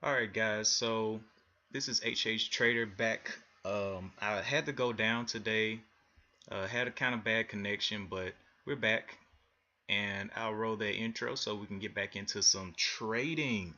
Alright guys, so this is Trader back. I had to go down today. Had a kind of bad connection, but we're back, and I'll roll that intro so we can get back into some trading.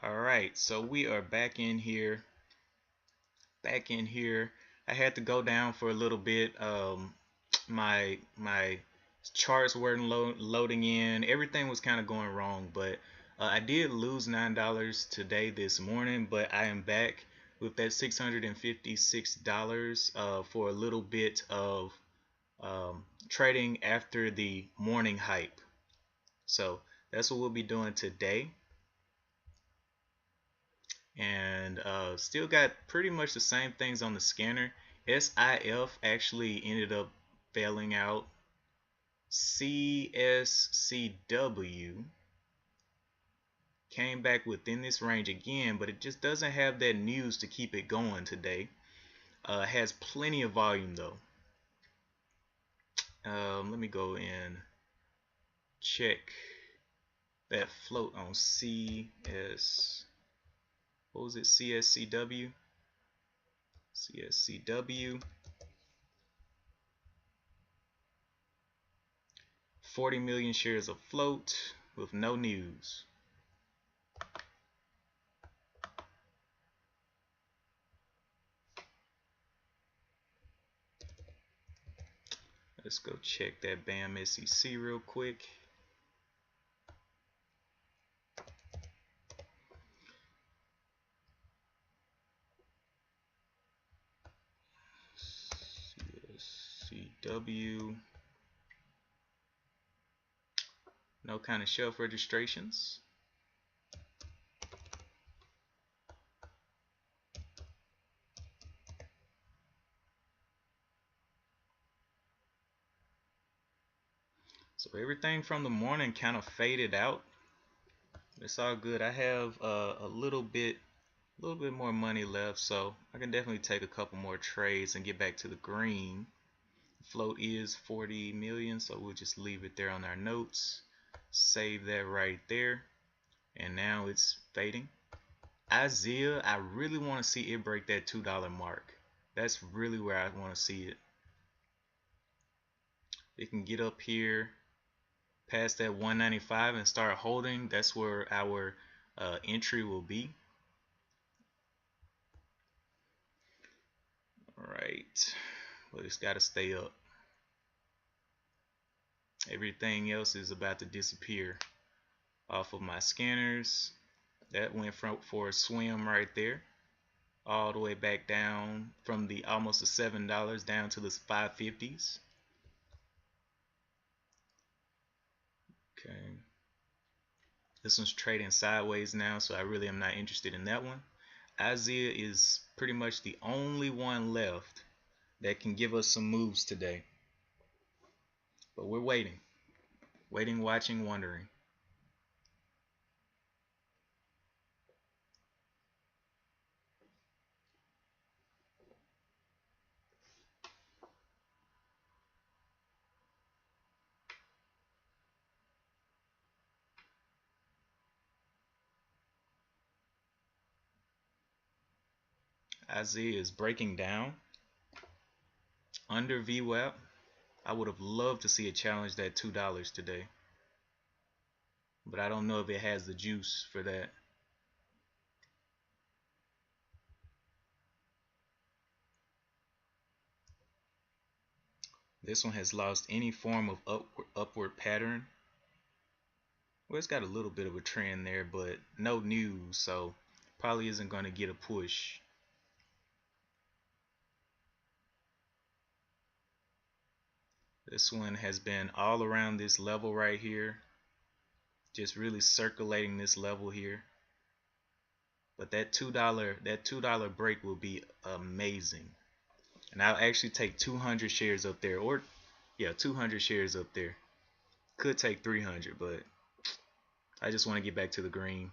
Alright, so we are back in here. I had to go down for a little bit. My charts weren't loading in. Everything was kind of going wrong, but I did lose $9 today this morning, but I am back with that $656 for a little bit of trading after the morning hype. So that's what we'll be doing today. And still got pretty much the same things on the scanner. SIF actually ended up failing out. CSCW came back within this range again, but it just doesn't have that news to keep it going today. Has plenty of volume though. Let me go and check that float on what was it, CSCW. 40 million shares afloat with no news. Let's go check that BAM SEC real quick. CSCW. No kind of shelf registrations. So everything from the morning kind of faded out. It's all good. I have a little bit more money left, so I can definitely take a couple more trades and get back to the green. Float is 40 million, so we'll just leave it there on our notes. Save that right there, and now it's fading. Isaiah, I really want to see it break that $2 mark. That's really where I want to see it. It can get up here past that 195 and start holding. That's where our entry will be. Alright, but it's got to stay up. Everything else is about to disappear off of my scanners. That went for a swim right there, all the way back down from the almost the $7 down to the 550s. Okay, this one's trading sideways now, so I really am not interested in that one. Isaiah is pretty much the only one left that can give us some moves today, but we're waiting, watching, wondering. Isaiah is breaking down under VWAP. I would have loved to see it challenge that $2 today, but I don't know if it has the juice for that. This one has lost any form of upward pattern. Well, it's got a little bit of a trend there, but no news, so probably isn't going to get a push. This one has been all around this level right here, just really circulating this level here. But that $2 break will be amazing. And I'll actually take 200 shares up there, or yeah, 200 shares up there. Could take 300, but I just want to get back to the green.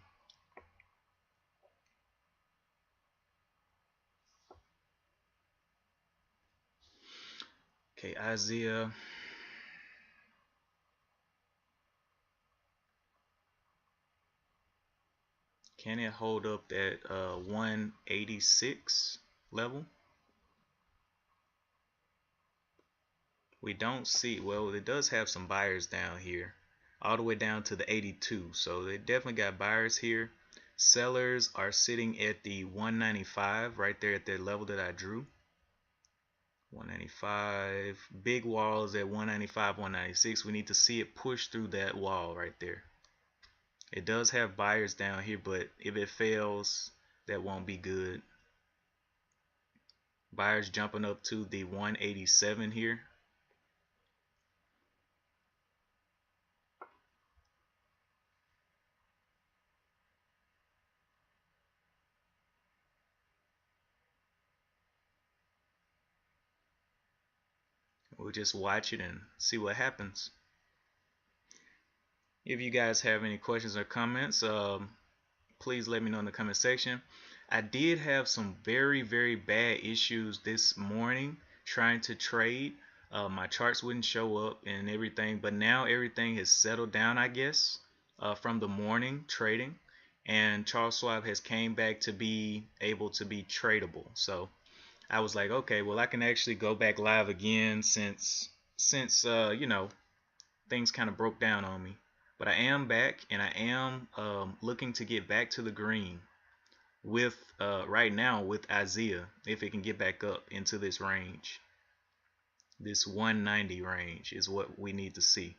Okay, Isaiah. Can it hold up that 186 level? We don't see, well, it does have some buyers down here, all the way down to the 82. So they definitely got buyers here. Sellers are sitting at the 195 right there at that level that I drew. 195. Big walls at 195, 196. We need to see it push through that wall right there. It does have buyers down here, but if it fails, that won't be good. Buyers jumping up to the 187 here. We'll just watch it and see what happens. If you guys have any questions or comments, please let me know in the comment section. I did have some very bad issues this morning trying to trade. My charts wouldn't show up and everything, but now everything has settled down, I guess, from the morning trading, and Charles Schwab has came back to be able to be tradable. So I was like, okay, well, I can actually go back live again since you know, things kind of broke down on me. But I am back, and I am looking to get back to the green with right now with Isaiah, if it can get back up into this range. This 190 range is what we need to see.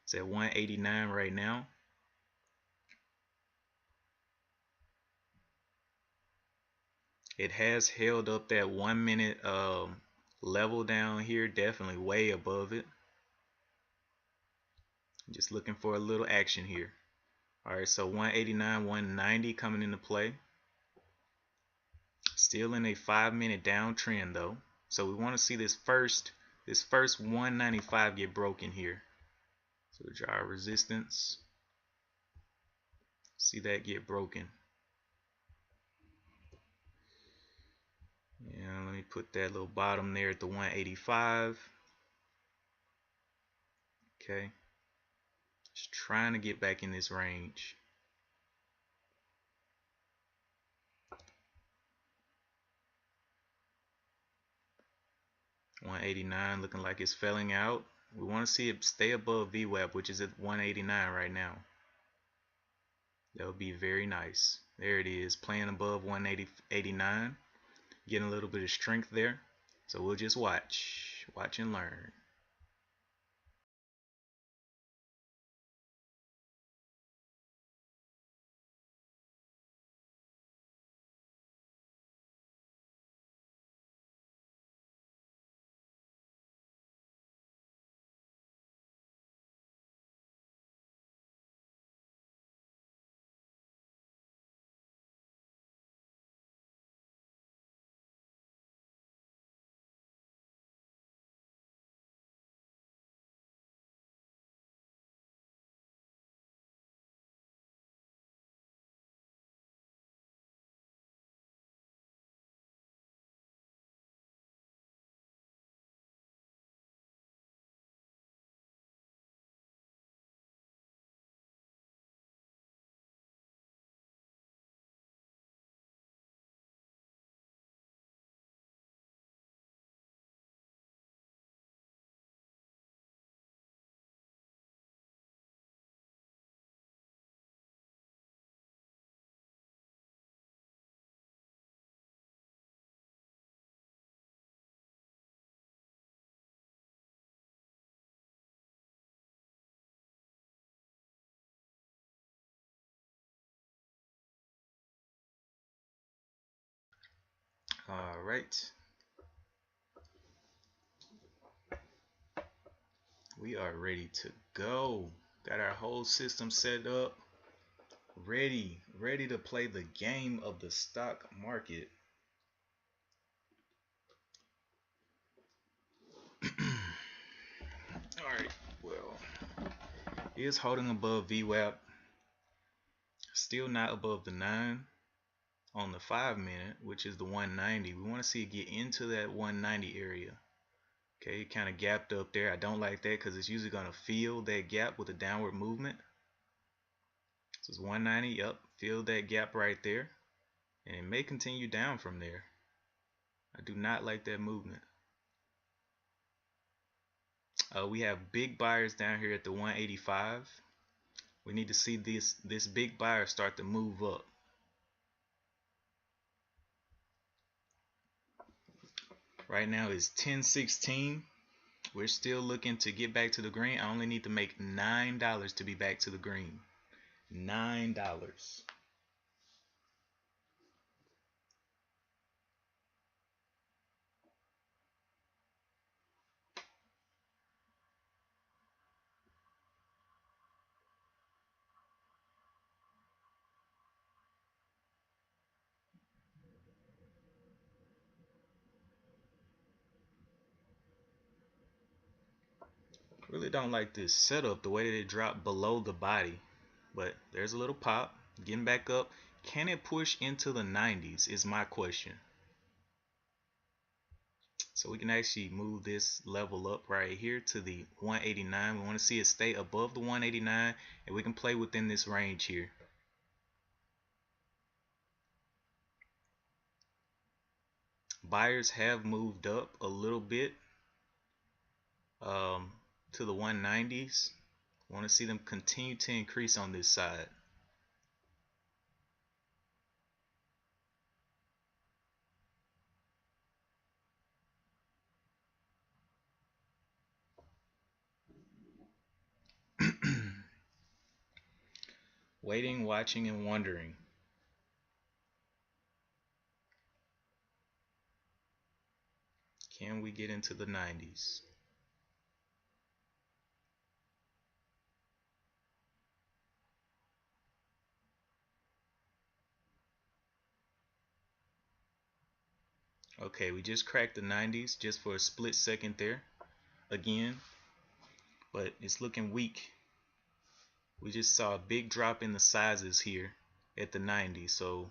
It's at 189 right now. It has held up that 1 minute level down here, definitely way above it. Just looking for a little action here. All right, so 189, 190 coming into play. Still in a 5-minute downtrend though. So we want to see this first 195 get broken here. So we draw our resistance. See that get broken. And let me put that little bottom there at the 185. Okay. Just trying to get back in this range. $189 looking like it's felling out. We want to see it stay above VWAP, which is at 189 right now. That would be very nice. There it is, playing above 189, getting a little bit of strength there. So we'll just watch and learn. All right. We are ready to go. Got our whole system set up. Ready to play the game of the stock market. Alright, well, it is holding above VWAP. Still not above the 9 on the 5-minute, which is the 190. We want to see it get into that 190 area. Okay, kind of gapped up there. I don't like that because it's usually going to fill that gap with a downward movement. So it's 190, yep, fill that gap right there. And it may continue down from there. I do not like that movement. We have big buyers down here at the 185. We need to see this big buyer start to move up. Right now it's 10:16. We're still looking to get back to the green. I only need to make $9 to be back to the green. $9. Really don't like this setup, the way that it dropped below the body. But there's a little pop. Getting back up. Can it push into the 90s is my question. So we can actually move this level up right here to the 189. We want to see it stay above the 189, and we can play within this range here. Buyers have moved up a little bit to the 190s. Want to see them continue to increase on this side. Waiting, watching, and wondering. Can we get into the 90s? Okay, we just cracked the 90s just for a split second there again, but it's looking weak. We just saw a big drop in the sizes here at the 90, so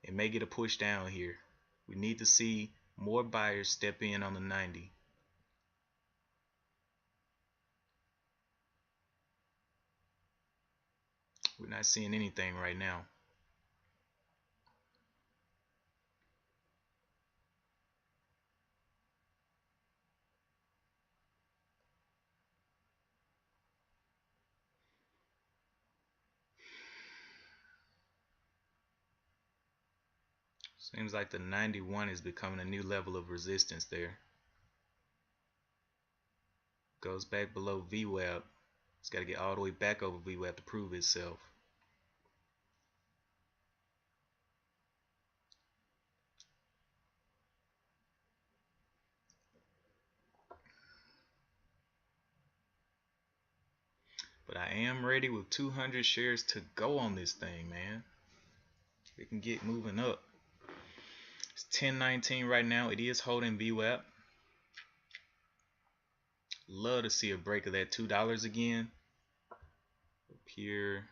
it may get a push down here. We need to see more buyers step in on the 90. We're not seeing anything right now. Seems like the 91 is becoming a new level of resistance there. Goes back below VWAP. It's got to get all the way back over VWAP to prove itself. But I am ready with 200 shares to go on this thing, man. We can get moving up. It's 10.19 right now. It is holding VWAP. Love to see a break of that $2 again. Up here.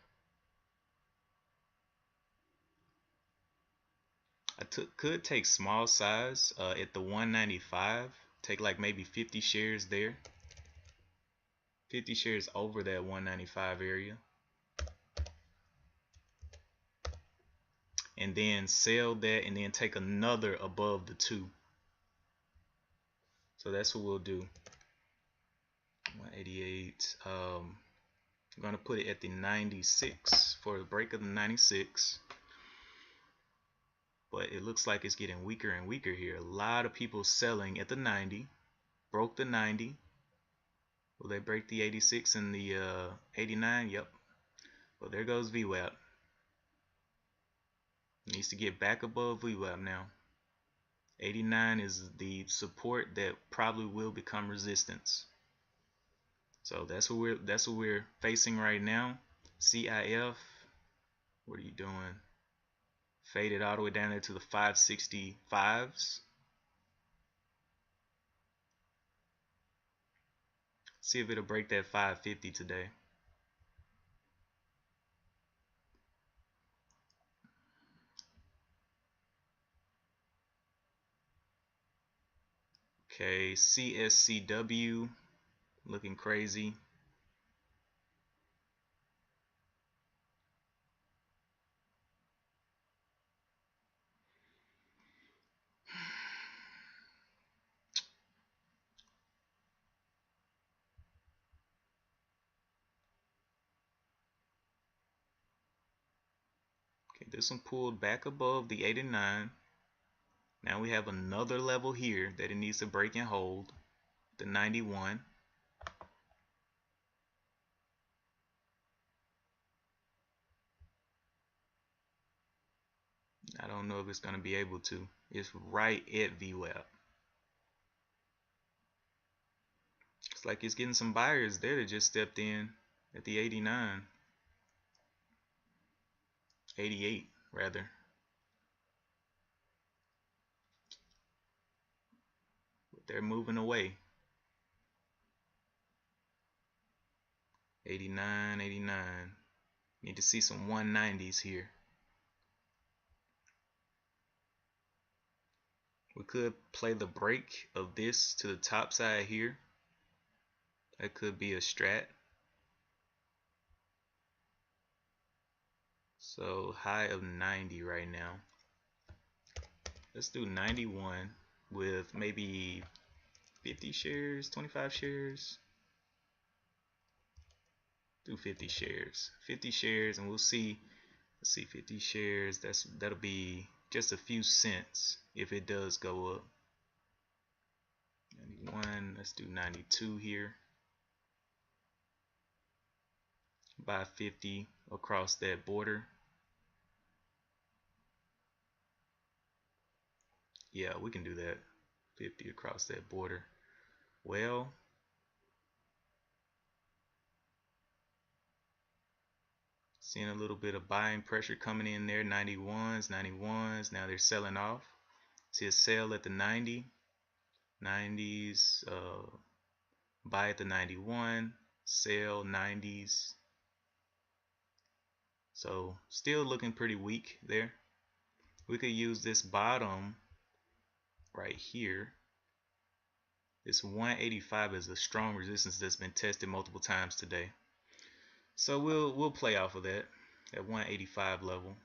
I could take small size at the 195. Take like maybe 50 shares there. 50 shares over that 195 area. And then sell that and then take another above the 2. So that's what we'll do. 188. I'm going to put it at the 96 for the break of the 96. But it looks like it's getting weaker and weaker here. A lot of people selling at the 90. Broke the 90. Will they break the 86 and the 89? Yep. Well, there goes VWAP. Needs to get back above VWAP now. 89 is the support that probably will become resistance. So that's what we're facing right now. CIF, what are you doing? Faded all the way down there to the 565s. See if it'll break that 550 today. Okay, CSCW looking crazy. Okay, this one pulled back above the 89. Now we have another level here that it needs to break and hold, the 91. I don't know if it's going to be able to. It's right at VWAP. It's like it's getting some buyers there that just stepped in at the 89. 88 rather. But they're moving away. 89, 89. Need to see some 190s here. We could play the break of this to the top side here. That could be a strat. So high of 90 right now. Let's do 91 with maybe 50 shares, 25 shares. Do 50 shares. 50 shares and we'll see. Let's see, 50 shares. That'll be just a few cents if it does go up. 91. Let's do 92 here. Buy 50 across that border. Yeah, we can do that. 50 across that border. Well, seeing a little bit of buying pressure coming in there. 91s, 91s. Now they're selling off. See a sell at the 90. 90s. Buy at the 91. Sell 90s. So still looking pretty weak there. We could use this bottom right here. This 185 is a strong resistance that's been tested multiple times today. So we'll play off of that at 185 level.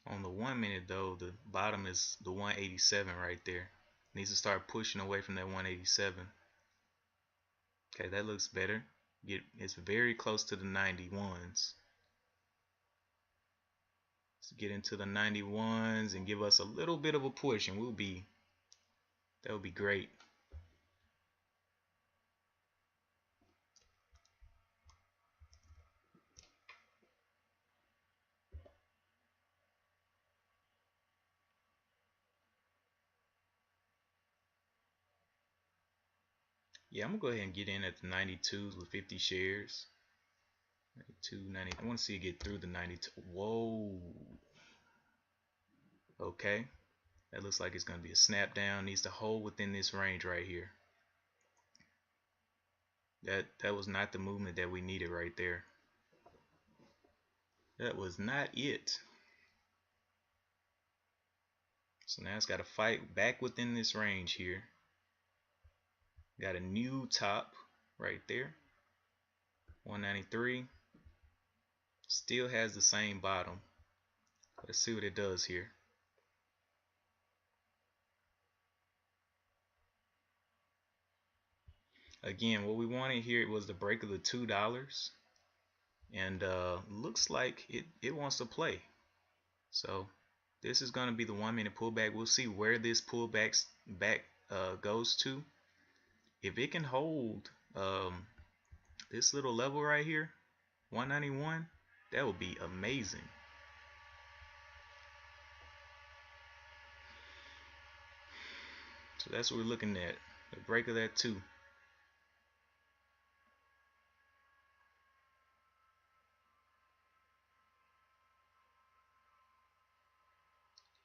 On the 1 minute though, the bottom is the 187 right there. Needs to start pushing away from that 187. Okay, that looks better. It's very close to the 91s. Let's get into the 91s and give us a little bit of a push, and that would be great. Yeah, I'm gonna go ahead and get in at the 92s with 50 shares. 92, 90. I want to see it get through the 92. Whoa. Okay. That looks like it's gonna be a snap down. Needs to hold within this range right here. That was not the movement that we needed right there. That was not it. So now it's got to fight back within this range here. Got a new top right there. 193. Still has the same bottom. Let's see what it does here. Again, what we wanted here was the break of the $2. And looks like it wants to play. So this is going to be the 1 minute pullback. We'll see where this pullback goes to. If it can hold This little level right here, 191, that would be amazing. So that's what we're looking at, the break of that too.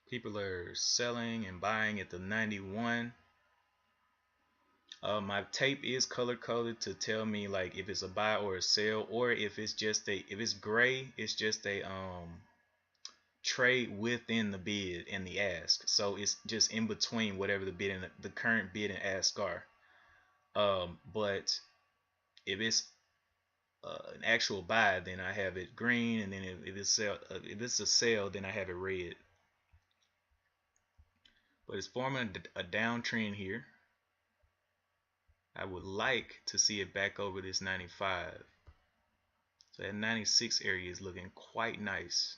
People are selling and buying at the 91. My tape is color coded to tell me like if it's a buy or a sell, or if it's just if it's gray, it's just a trade within the bid and the ask. So it's just in between whatever the bid and the current bid and ask are. But if it's an actual buy, then I have it green, and then if it's a sell, then I have it red. But it's forming a downtrend here. I would like to see it back over this 95. So that 96 area is looking quite nice.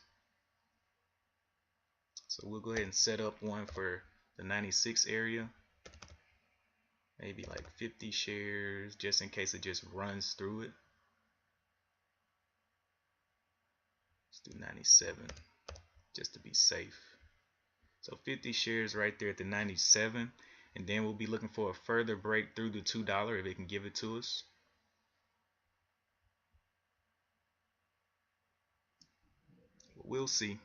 So we'll go ahead and set up one for the 96 area. Maybe like 50 shares just in case it just runs through it. Let's do 97 just to be safe. So 50 shares right there at the 97. And then we'll be looking for a further break through the $2 if it can give it to us. We'll see.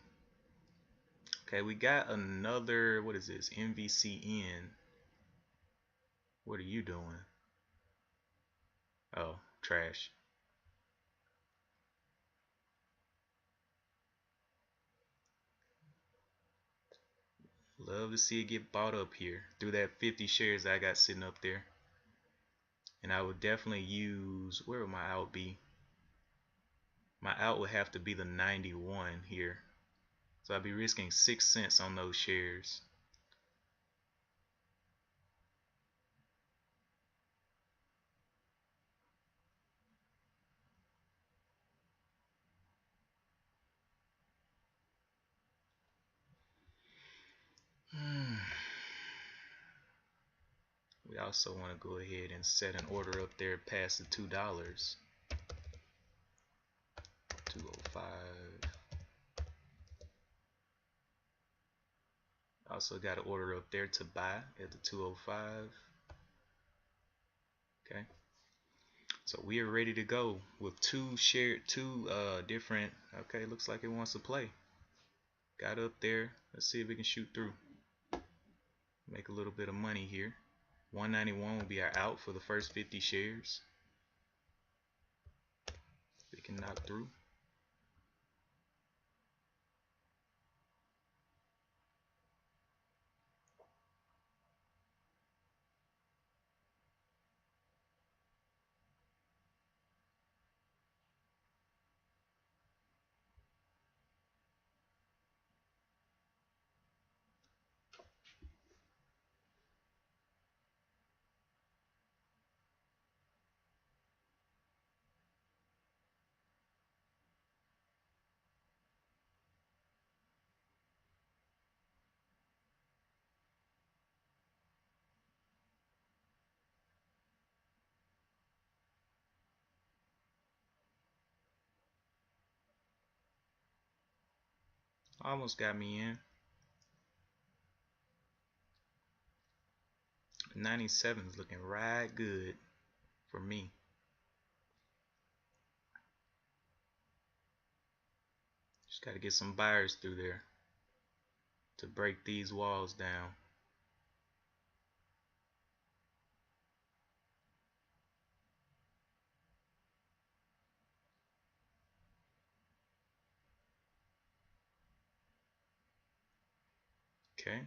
Okay, we got another, what is this? MVCN. What are you doing? Oh, trash. Love to see it get bought up here through that 50 shares I got sitting up there. And I would definitely use, where would my out be? My out would have to be the 91 here. So I'd be risking 6 cents on those shares. We also want to go ahead and set an order up there past the $2. 205. Also got an order up there to buy at the 205. Okay. So we are ready to go with two different. Okay, looks like it wants to play. Got up there. Let's see if we can shoot through. Make a little bit of money here. 191 will be our out for the first 50 shares. We can knock through. Almost got me in. 97 is looking right good for me. Just got to get some buyers through there to break these walls down. Okay.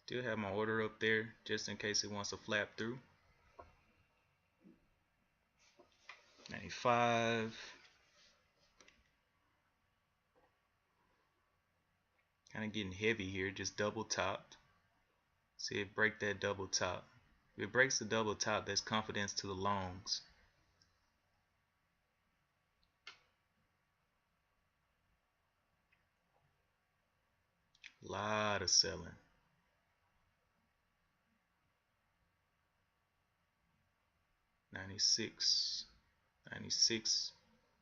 Still have my order up there just in case it wants to flap through. 95. Kind of getting heavy here, just double topped. See it break that double top. If it breaks the double top, that's confidence to the longs. Lot of selling. 96. 96.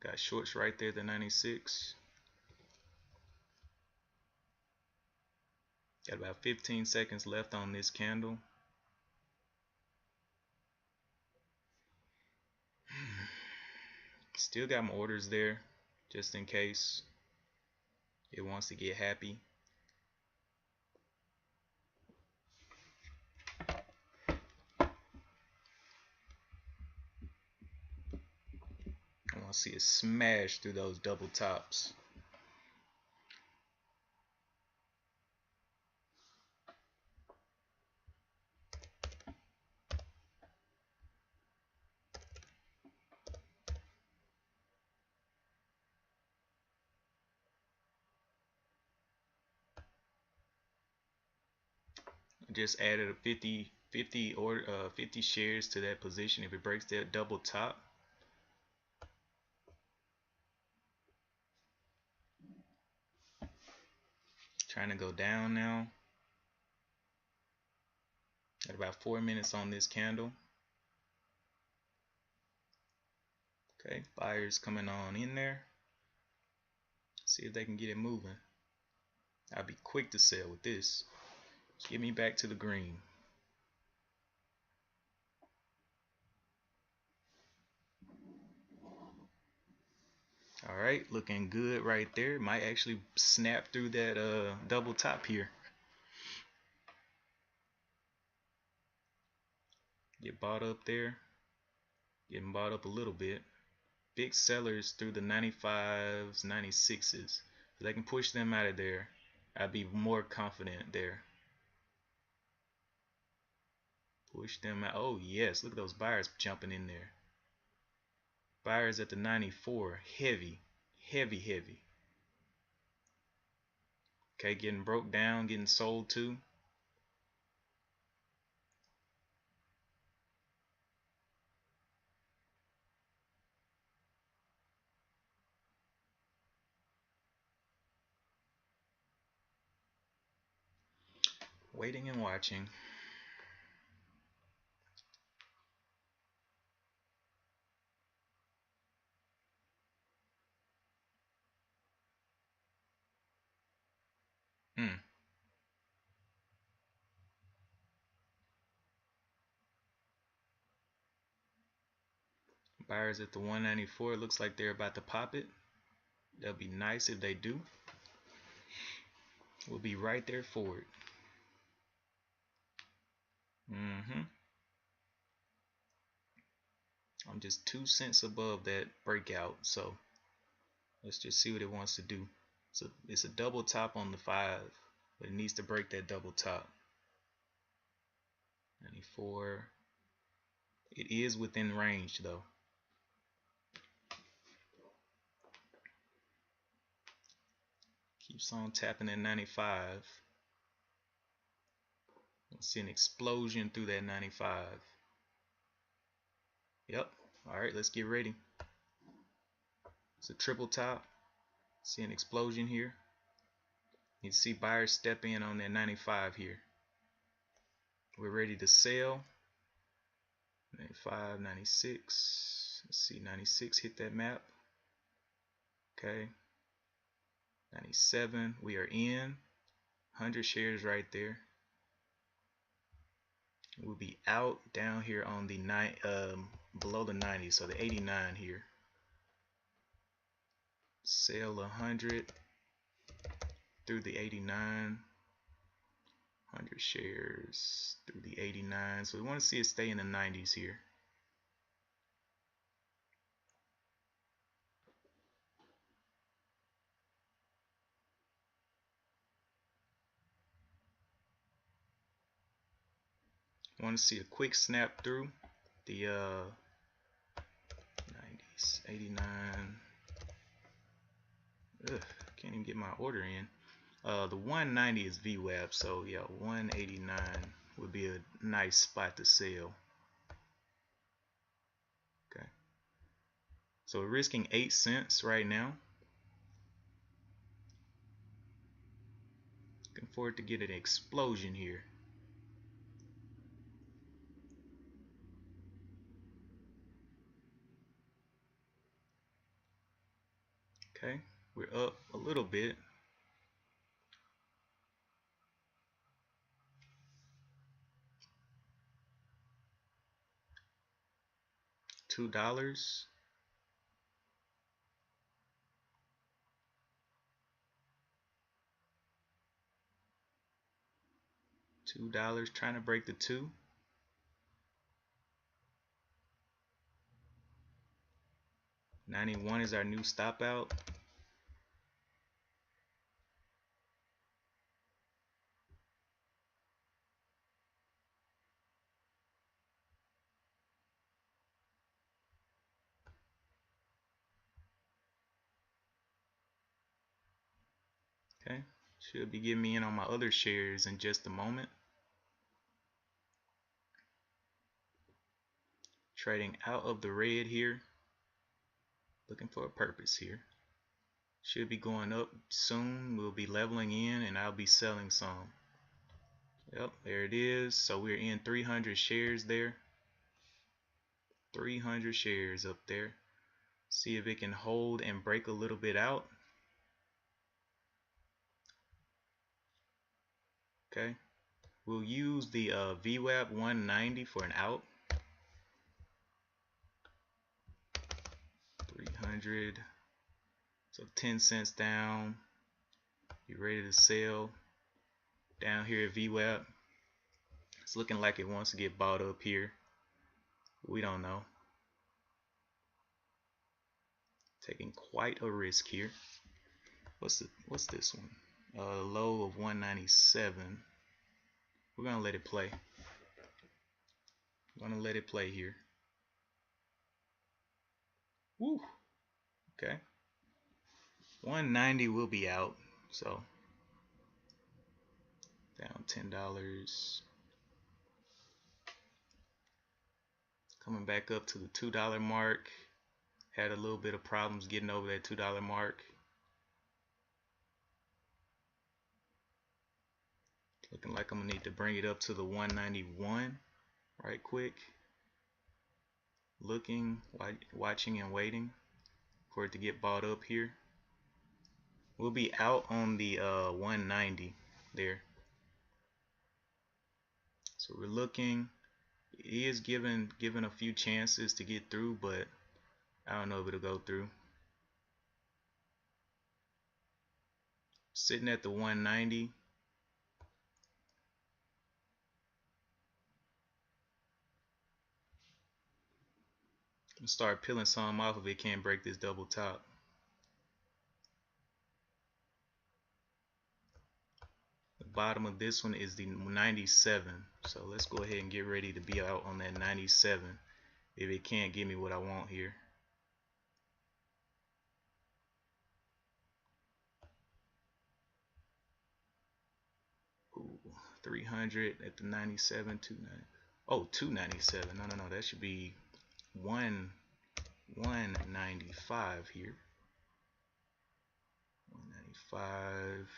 Got shorts right there, the 96. Got about 15 seconds left on this candle. Still got my orders there just in case it wants to get happy. I want to see it smash through those double tops. I just added a 50 shares to that position if it breaks that double top. Trying to go down now. Got about 4 minutes on this candle. Okay, buyers coming on in there. See if they can get it moving. I'll be quick to sell with this. Just get me back to the green. Alright, looking good right there. Might actually snap through that double top here. Get bought up there. Getting bought up a little bit. Big sellers through the 95s, 96s. If they can push them out of there, I'd be more confident there. Push them out. Oh yes, look at those buyers jumping in there. Buyers at the 94, heavy. Okay, getting broke down, getting sold to. Waiting and watching. Buyers at the 194. Looks like they're about to pop it. That'll be nice if they do. We'll be right there for it. I'm just 2 cents above that breakout, so let's just see what it wants to do. So it's a double top on the 5, but it needs to break that double top. 94. It is within range though. Keeps on tapping at 95. Let's see an explosion through that 95. Yep. Alright, let's get ready. It's a triple top. See an explosion here. You see buyers step in on that 95 here. We're ready to sell. 95, 96. Let's see, 96 hit that map. Okay. 97, we are in. 100 shares right there. We'll be out down here on the below the 90, so the 89 here. Sell 100 through the 89. 100 shares through the 89. So we want to see it stay in the 90s here. Want to see a quick snap through the 90s, 89. Ugh, can't even get my order in. The 190 is VWAP, so yeah, 189 would be a nice spot to sell. Okay, so we're risking 8 cents right now. Looking forward to get an explosion here. Okay, we're up a little bit. $2. $2 trying to break the 2. $91 is our new stop out. Okay, should be getting me in on my other shares in just a moment. Trading out of the red here. Looking for a purpose here. Should be going up soon. We'll be leveling in and I'll be selling some. Yep, there it is. So we're in 300 shares there. 300 shares up there. See if it can hold and break a little bit out. Okay, we'll use the VWAP 190 for an out. 300, so 10 cents down. Be ready to sell. Down here at VWAP, it's looking like it wants to get bought up here. We don't know. Taking quite a risk here. What's this one? Low of 197. We're gonna let it play. We're gonna let it play here. Woo. Okay. 190 will be out. So down $10. Coming back up to the $2 mark. Had a little bit of problems getting over that $2 mark. Looking like I'm gonna need to bring it up to the 191 right quick. Looking, watching and waiting for it to get bought up here. We'll be out on the 190 there. So we're looking. It is given a few chances to get through, but I don't know if it'll go through. Sitting at the 190. Start peeling some off if it can't break this double top. The bottom of this one is the 97. So let's go ahead and get ready to be out on that 97 if it can't give me what I want here. Ooh, 300 at the 97, 290. Oh, 297. No, that should be 195 here. 195.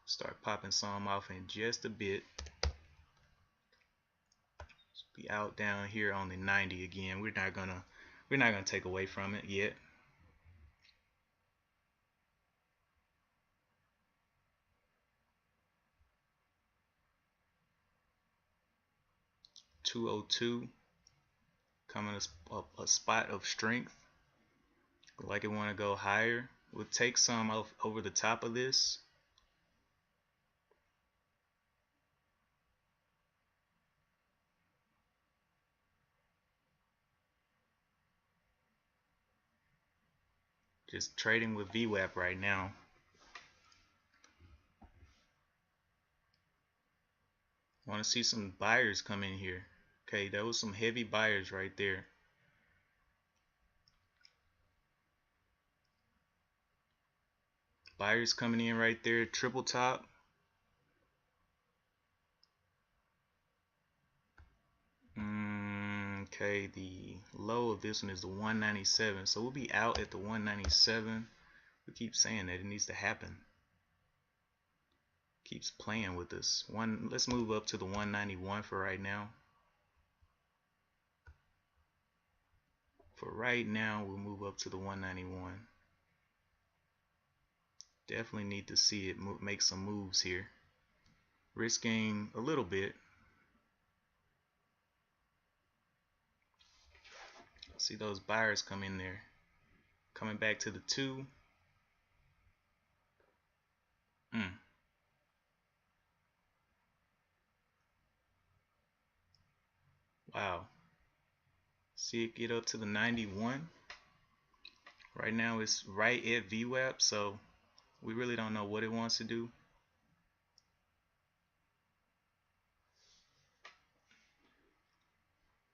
Start popping some off in just a bit. Be out down here on the 90 again. We're not gonna take away from it yet. $202 coming up a spot of strength. Like it want to go higher. We'll take some off over the top of this. Just trading with VWAP right now. Want to see some buyers come in here. Okay, there was some heavy buyers right there. Buyers coming in right there, triple top. Okay, the low of this one is the 197, so we'll be out at the 197. We keep saying that it needs to happen. Keeps playing with us. Let's move up to the 191 for right now. For right now, we'll move up to the 191. Definitely need to see it make some moves here. Risking a little bit. See those buyers come in there. Coming back to the 2. Wow. See it get up to the 91. Right now it's right at VWAP, so we really don't know what it wants to do.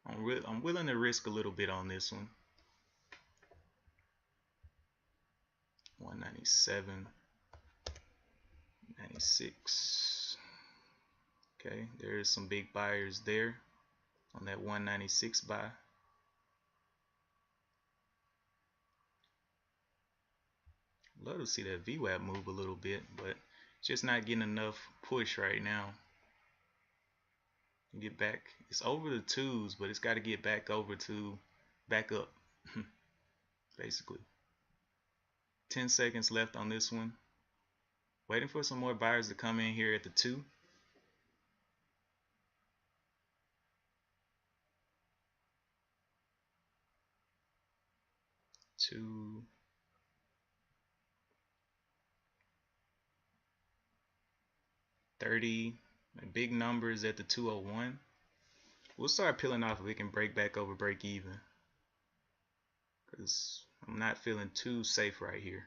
I'm willing to risk a little bit on this one. 197, 96. Okay, there's some big buyers there on that 196 buy. Love to see that VWAP move a little bit, but just not getting enough push right now. Get back. It's over the 2s, but it's got to get back back up, basically. 10 seconds left on this one. Waiting for some more buyers to come in here at the 2. Two. 30. Big numbers at the 201. We'll start peeling off if we can break back over break even, because I'm not feeling too safe right here.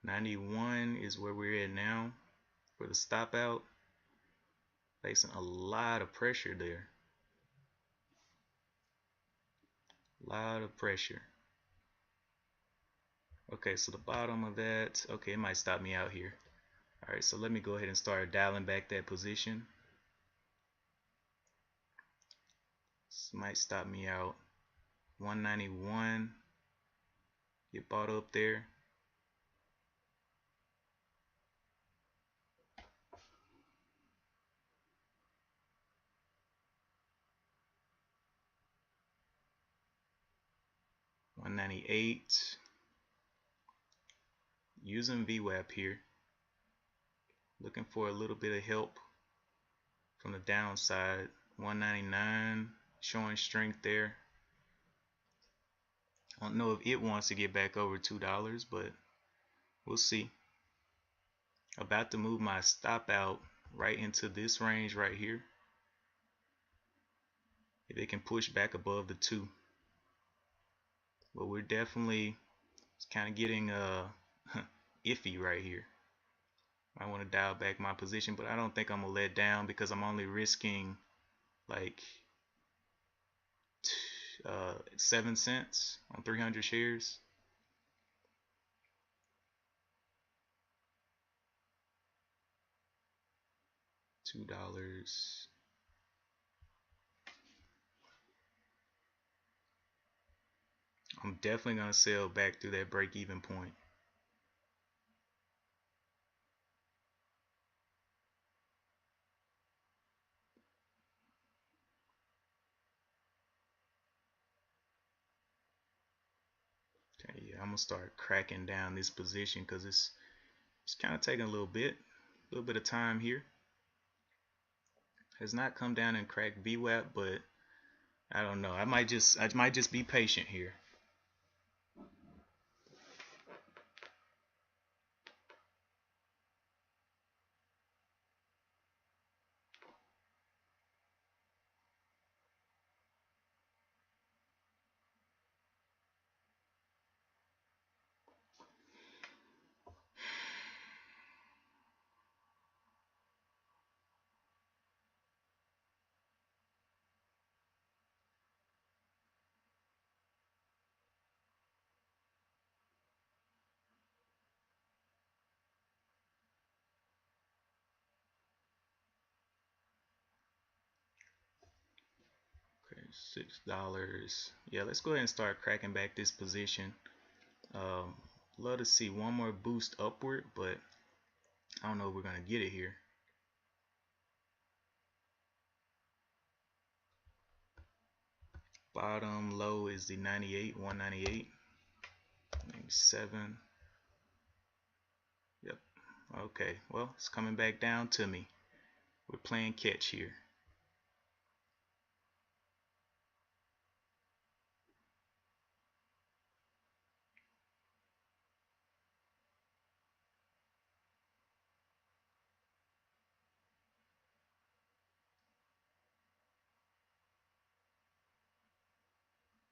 $91 is where we're at now for the stop out. Facing a lot of pressure there. A lot of pressure. Okay, so the bottom of that, okay, it might stop me out here. Alright, so let me go ahead and start dialing back that position. This might stop me out. 191. Get bought up there. $198. Using VWAP here. Looking for a little bit of help from the downside. 199 showing strength there. I don't know if it wants to get back over $2, but we'll see. About to move my stop out right into this range right here. If it can push back above the 2. But we're definitely kind of getting iffy right here. I want to dial back my position, but I don't think I'm gonna let down because I'm only risking like 7 cents on 300 shares. $2. I'm definitely gonna sell back through that break-even point. Okay, yeah, I'm gonna start cracking down this position because it's kind of taking a little bit of time here. Has not come down and cracked VWAP, but I don't know. I might just be patient here. Okay, $6. Yeah, let's go ahead and start cracking back this position. Love to see one more boost upward, but I don't know if we're gonna get it here. Bottom low is the 98, 198, 97. Yep. Okay. Well, it's coming back down to me. We're playing catch here.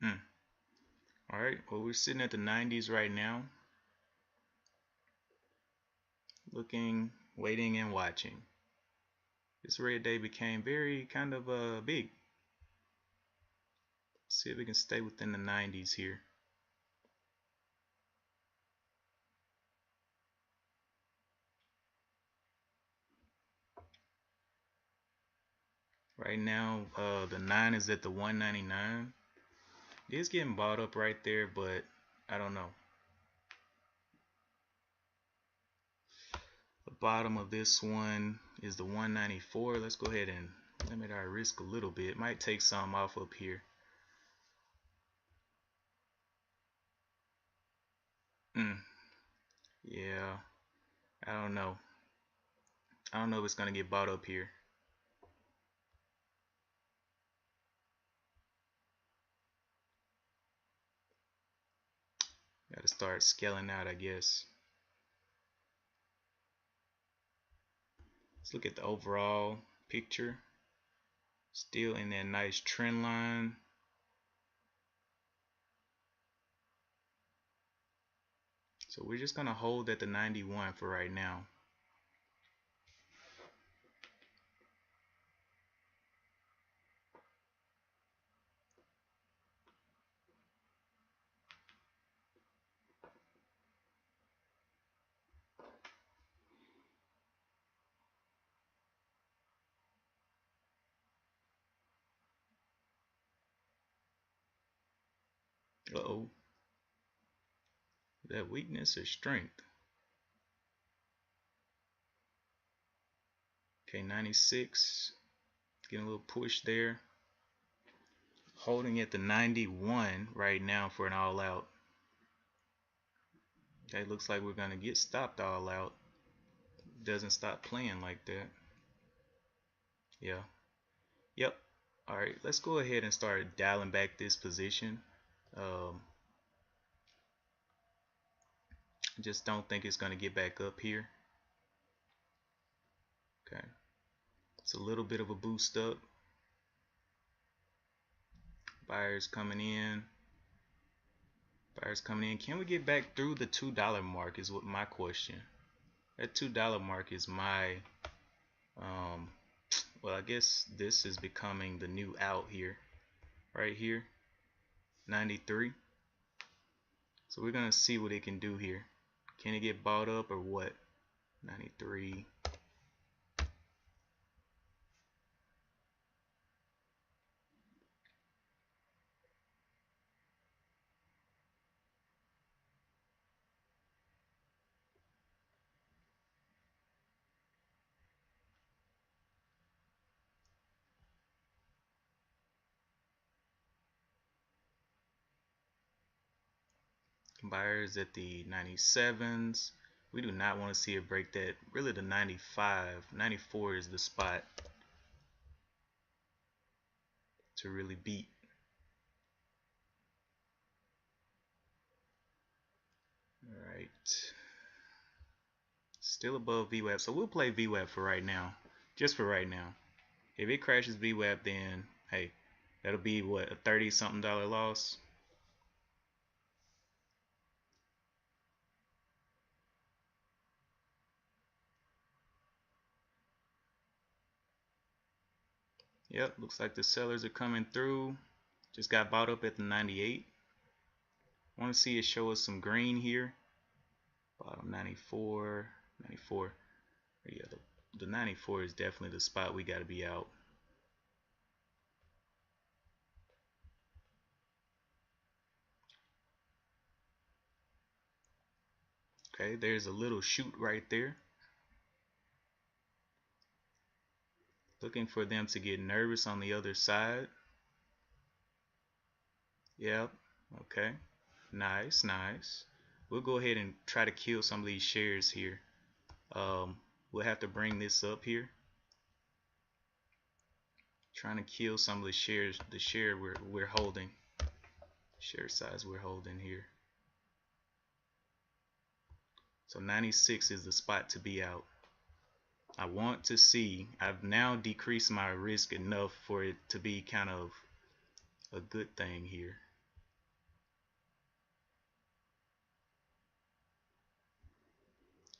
Hmm. All right. Well, we're sitting at the 90s right now. Looking, waiting, and watching. This red day became very kind of big. See if we can stay within the 90s here. Right now, the 9 is at the 199. It is getting bought up right there, but I don't know. The bottom of this one is the 194. Let's go ahead and limit our risk a little bit. Might take some off up here. Yeah, I don't know. I don't know if it's gonna get bought up here. Got to start scaling out, I guess. Let's look at the overall picture. Still in that nice trend line. So we're just gonna hold at the 91 for right now. Uh-oh. Is that weakness or strength? Okay, 96. Getting a little push there. Holding at the 91 right now for an all out. Okay, looks like we're gonna get stopped all out. Doesn't stop playing like that. Yeah. Yep. All right, let's go ahead and start dialing back this position. Um, I just don't think it's gonna get back up here. Okay. It's a little bit of a boost up. Buyers coming in. Buyers coming in. Can we get back through the $2 mark is what my question. That $2 mark is my well, I guess this is becoming the new out here. Right here. 93. So we're gonna see what it can do here. Can it get bought up or what? 93. Buyers at the 97s. We do not want to see it break that. Really the 95. 94 is the spot to really beat. Alright. Still above VWAP. So we'll play VWAP for right now. Just for right now. If it crashes VWAP, then hey, that'll be what, a 30 something dollar loss. Yep, looks like the sellers are coming through. Just got bought up at the 98. Want to see it show us some green here. Bottom 94, 94. Yeah, the 94 is definitely the spot we got to be out. Okay, there's a little shoot right there. Looking for them to get nervous on the other side. Yep. Okay. Nice, nice. We'll go ahead and try to kill some of these shares here. We'll have to bring this up here. Trying to kill some of the shares, the share we're holding. Share size we're holding here. So 96 is the spot to be out. I want to see, I've now decreased my risk enough for it to be kind of a good thing here.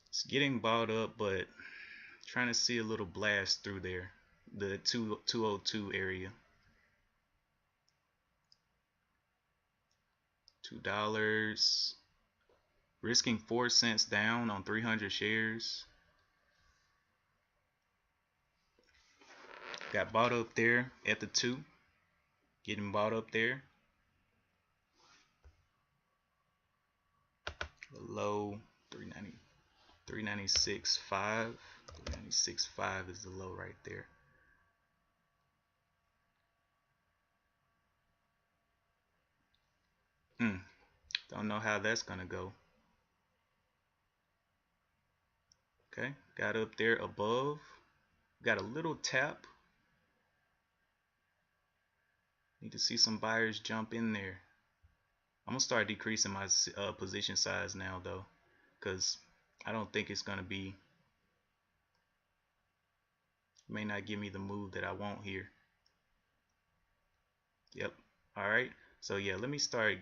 It's getting bought up, but trying to see a little blast through there, the 202 area. $2, risking 4 cents down on 300 shares. Got bought up there at the 2, getting bought up there. The low 390, 396.5. 396.5 is the low right there. Don't know how that's gonna go. Okay, got up there above. Got a little tap. Need to see some buyers jump in there. I'm gonna start decreasing my position size now though, because I don't think it's gonna be, may not give me the move that I want here. Yep. All right, so yeah, let me start.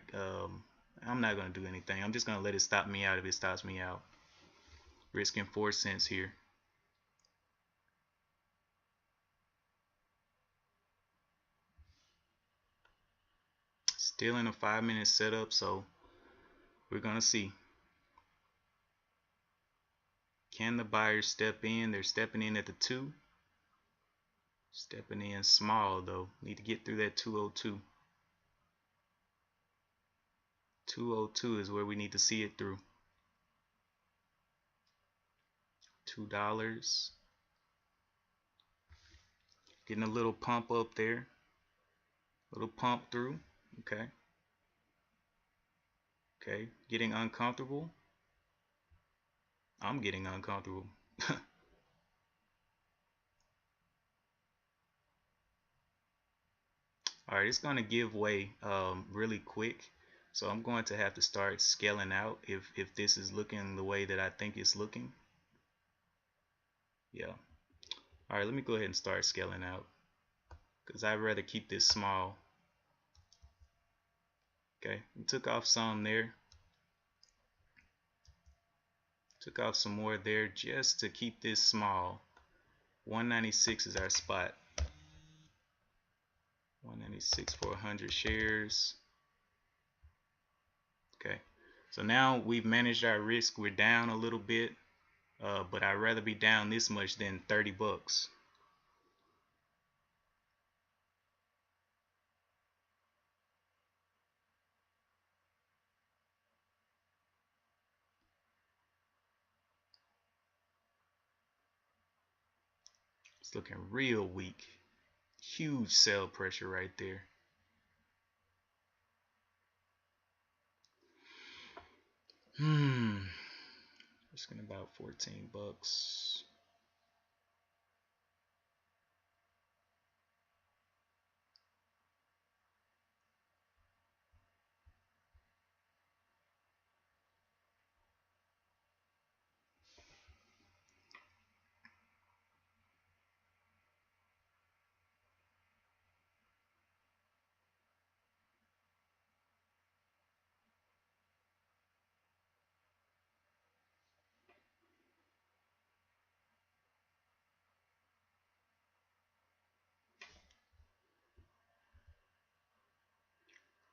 I'm not gonna do anything. I'm just gonna let it stop me out if it stops me out. Risking 4 cents here. Still in a 5-minute setup, so we're gonna see. Can the buyers step in? They're stepping in at the 2. Stepping in small though. Need to get through that 202. 202 is where we need to see it through. $2. Getting a little pump up there. Little pump through. Okay. Okay. Getting uncomfortable. I'm getting uncomfortable. Alright, it's going to give way really quick. So I'm going to have to start scaling out if this is looking the way that I think it's looking. Yeah. Alright, let me go ahead and start scaling out, because I'd rather keep this small. Okay, we took off some there. Took off some more there just to keep this small. 196 is our spot. 196 for 100 shares. Okay, so now we've managed our risk. We're down a little bit, but I'd rather be down this much than 30 bucks. It's looking real weak. Huge sell pressure right there. Risking about 14 bucks.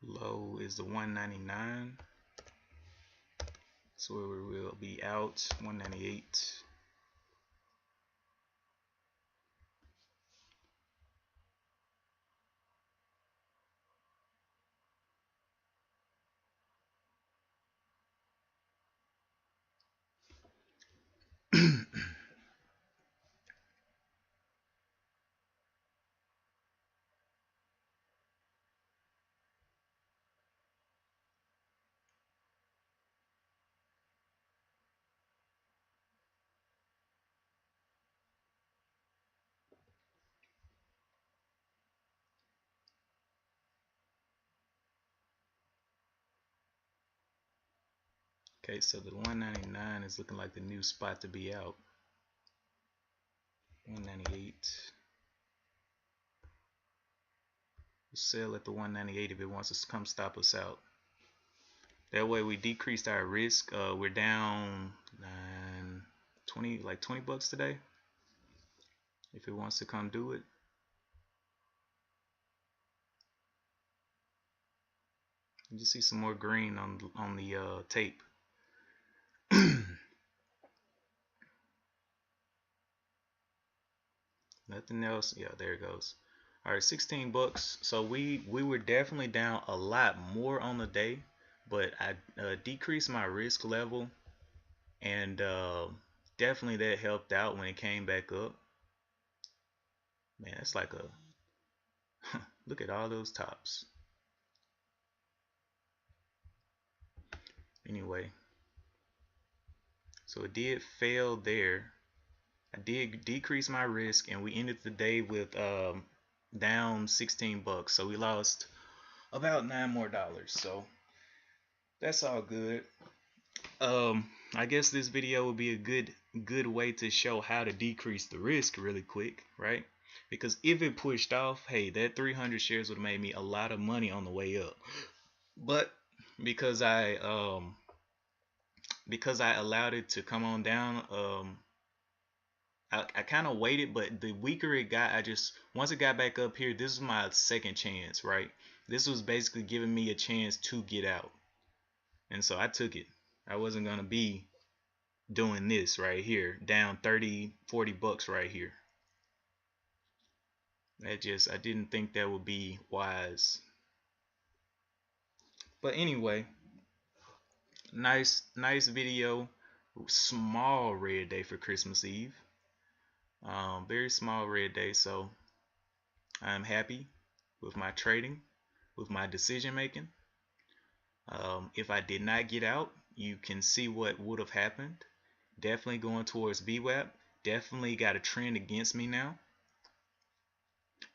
Low is the 199. So we will be out 198. Okay, so the 199 is looking like the new spot to be out. 198. We'll sell at the 198 if it wants to come stop us out. That way we decreased our risk. We're down 20, like 20 bucks today. If it wants to come do it. You just see some more green on the tape. Nothing else. Yeah, there it goes. All right, 16 bucks. So we were definitely down a lot more on the day, but I decreased my risk level, and definitely that helped out when it came back up. Man, that's like a look at all those tops. Anyway, so it did fail there. I did decrease my risk, and we ended the day with down 16 bucks. So we lost about $9 more. So that's all good. I guess this video will be a good way to show how to decrease the risk really quick, right? Because if it pushed off, hey, that 300 shares would have made me a lot of money on the way up. But because I allowed it to come on down, I kind of waited, but the weaker it got, once it got back up here, this is my second chance, right? This was basically giving me a chance to get out. And so I took it. I wasn't going to be doing this right here, down 30, 40 bucks right here. I didn't think that would be wise. But anyway, nice video. Small red day for Christmas Eve. Very small red day, so I'm happy with my trading, with my decision making. If I did not get out, you can see what would have happened. Definitely going towards VWAP. Definitely got a trend against me now.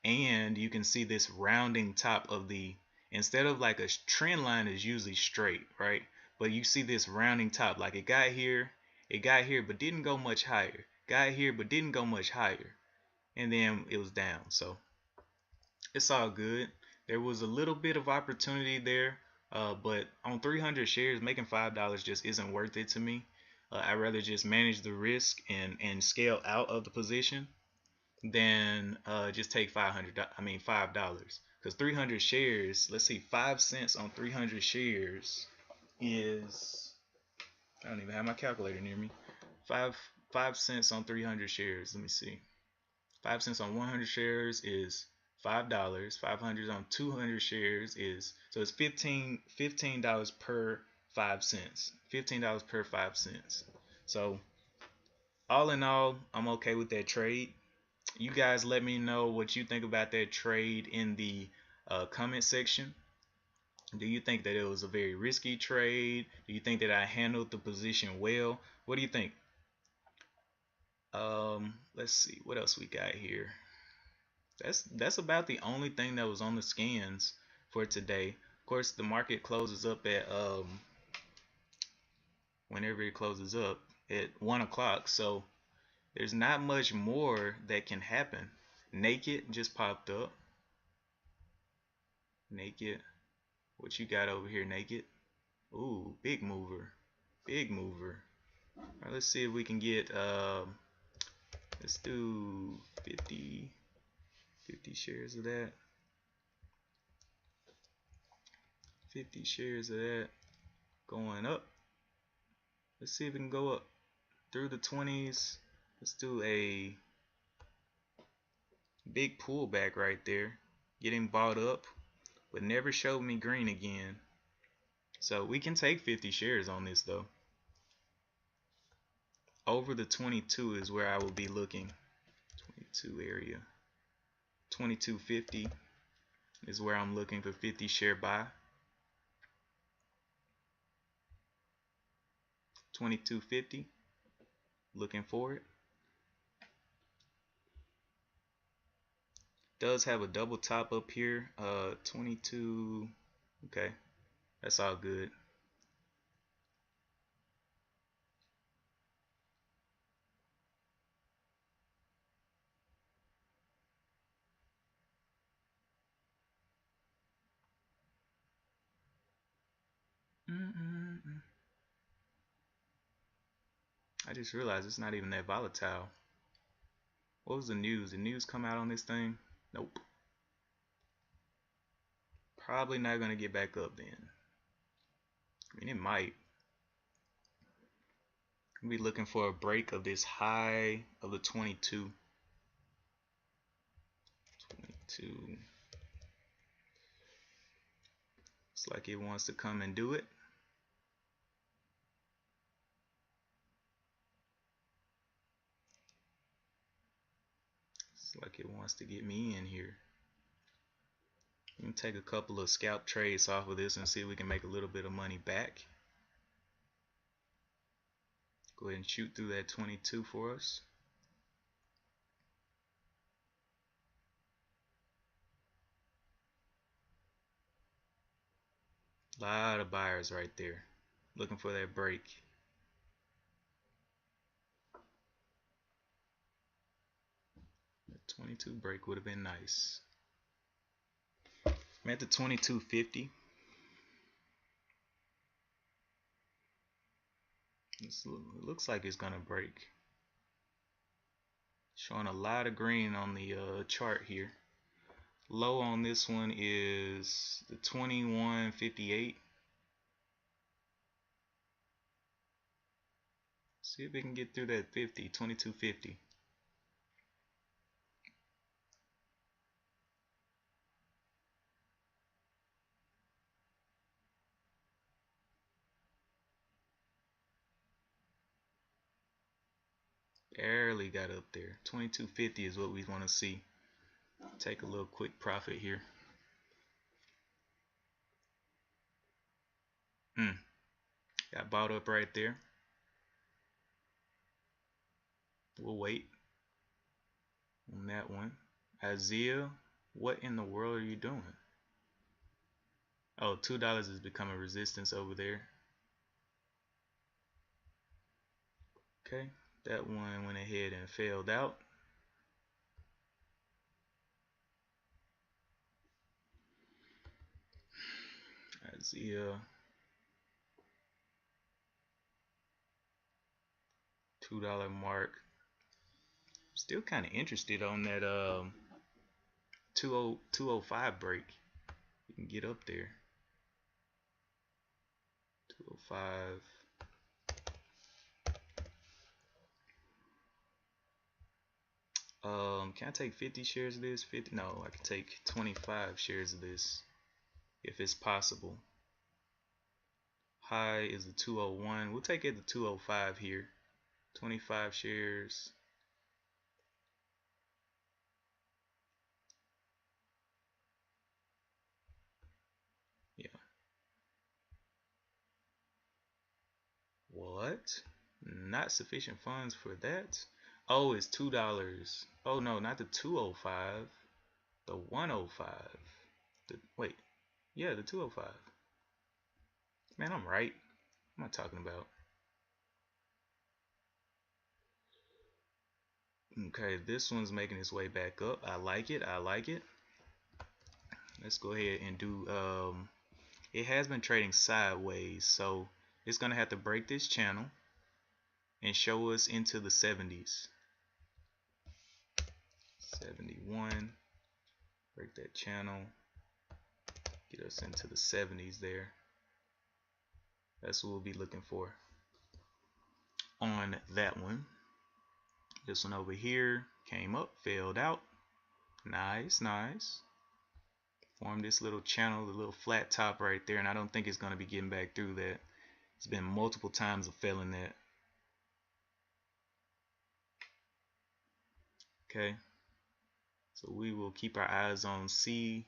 And you can see this rounding top of the, instead of like a trend line is usually straight, right? But you see this rounding top, like it got here, but didn't go much higher. Got here, but didn't go much higher. And then it was down. So it's all good. There was a little bit of opportunity there, but on 300 shares, making $5 just isn't worth it to me. I'd rather just manage the risk and scale out of the position than just take $5. Because 300 shares, let's see, 5 cents on 300 shares is, I don't even have my calculator near me. 5 cents on 300 shares. Let me see. 5 cents on 100 shares is $5. 500 on 200 shares is, so it's $15 per 5 cents. $15 per 5 cents. So all in all, I'm okay with that trade. You guys let me know what you think about that trade in the comment section. Do you think that it was a very risky trade? Do you think that I handled the position well? What do you think? Let's see what else we got here. That's about the only thing that was on the scans for today. Of course, the market closes up at whenever it closes up at 1 o'clock. So there's not much more that can happen. Naked just popped up. Naked. What you got over here, Naked? Ooh, big mover. Big mover. All right, let's see if we can get, let's do 50 shares of that. 50 shares of that going up. Let's see if we can go up through the 20s. Let's do a big pullback right there. Getting bought up, but never showed me green again. So we can take 50 shares on this though. Over the 22 is where I will be looking. 22 area. 22.50 is where I'm looking for 50 share buy. 22.50. Looking for it. Does have a double top up here. 22. Okay. That's all good. I just realized it's not even that volatile. What was the news? The news come out on this thing? Nope. Probably not gonna get back up then. I mean, it might. We'll be looking for a break of this high of the 22. 22. It's like it wants to come and do it. It's like it wants to get me in here. We can take a couple of scalp trades off of this and see if we can make a little bit of money back. Go ahead and shoot through that 22 for us. A lot of buyers right there looking for that break. The 22 break would have been nice. I'm at the 22.50. It looks like it's gonna break. Showing a lot of green on the chart here. Low on this one is the 21.58. See if we can get through that 50, 22.50. Barely got up there. 22.50 is what we want to see. Take a little quick profit here. Got bought up right there. We'll wait on that one. Isaiah, what in the world are you doing? Oh, $2 is becoming resistance over there. Okay, that one went ahead and failed out. Isaiah, $2 mark. Still kind of interested on that 205 break. You can get up there. 205. Can I take 50 shares of this? 50? No, I can take 25 shares of this if it's possible. High is the 201. We'll take it to 205 here. 25 shares. Yeah. What? Not sufficient funds for that? Oh, it's $2. Oh no, not the 205. The 105. Wait. Yeah, the 205. Man, I'm right. What am I talking about? Okay, this one's making its way back up. I like it. I like it. Let's go ahead and do it has been trading sideways, so it's gonna have to break this channel and show us into the 70s. 71. Break that channel. Get us into the 70s there. That's what we'll be looking for on that one. This one over here came up, failed out. Nice, nice. Formed this little channel, the little flat top right there, and I don't think it's going to be getting back through that. It's been multiple times of failing that. Okay, so we will keep our eyes on CSW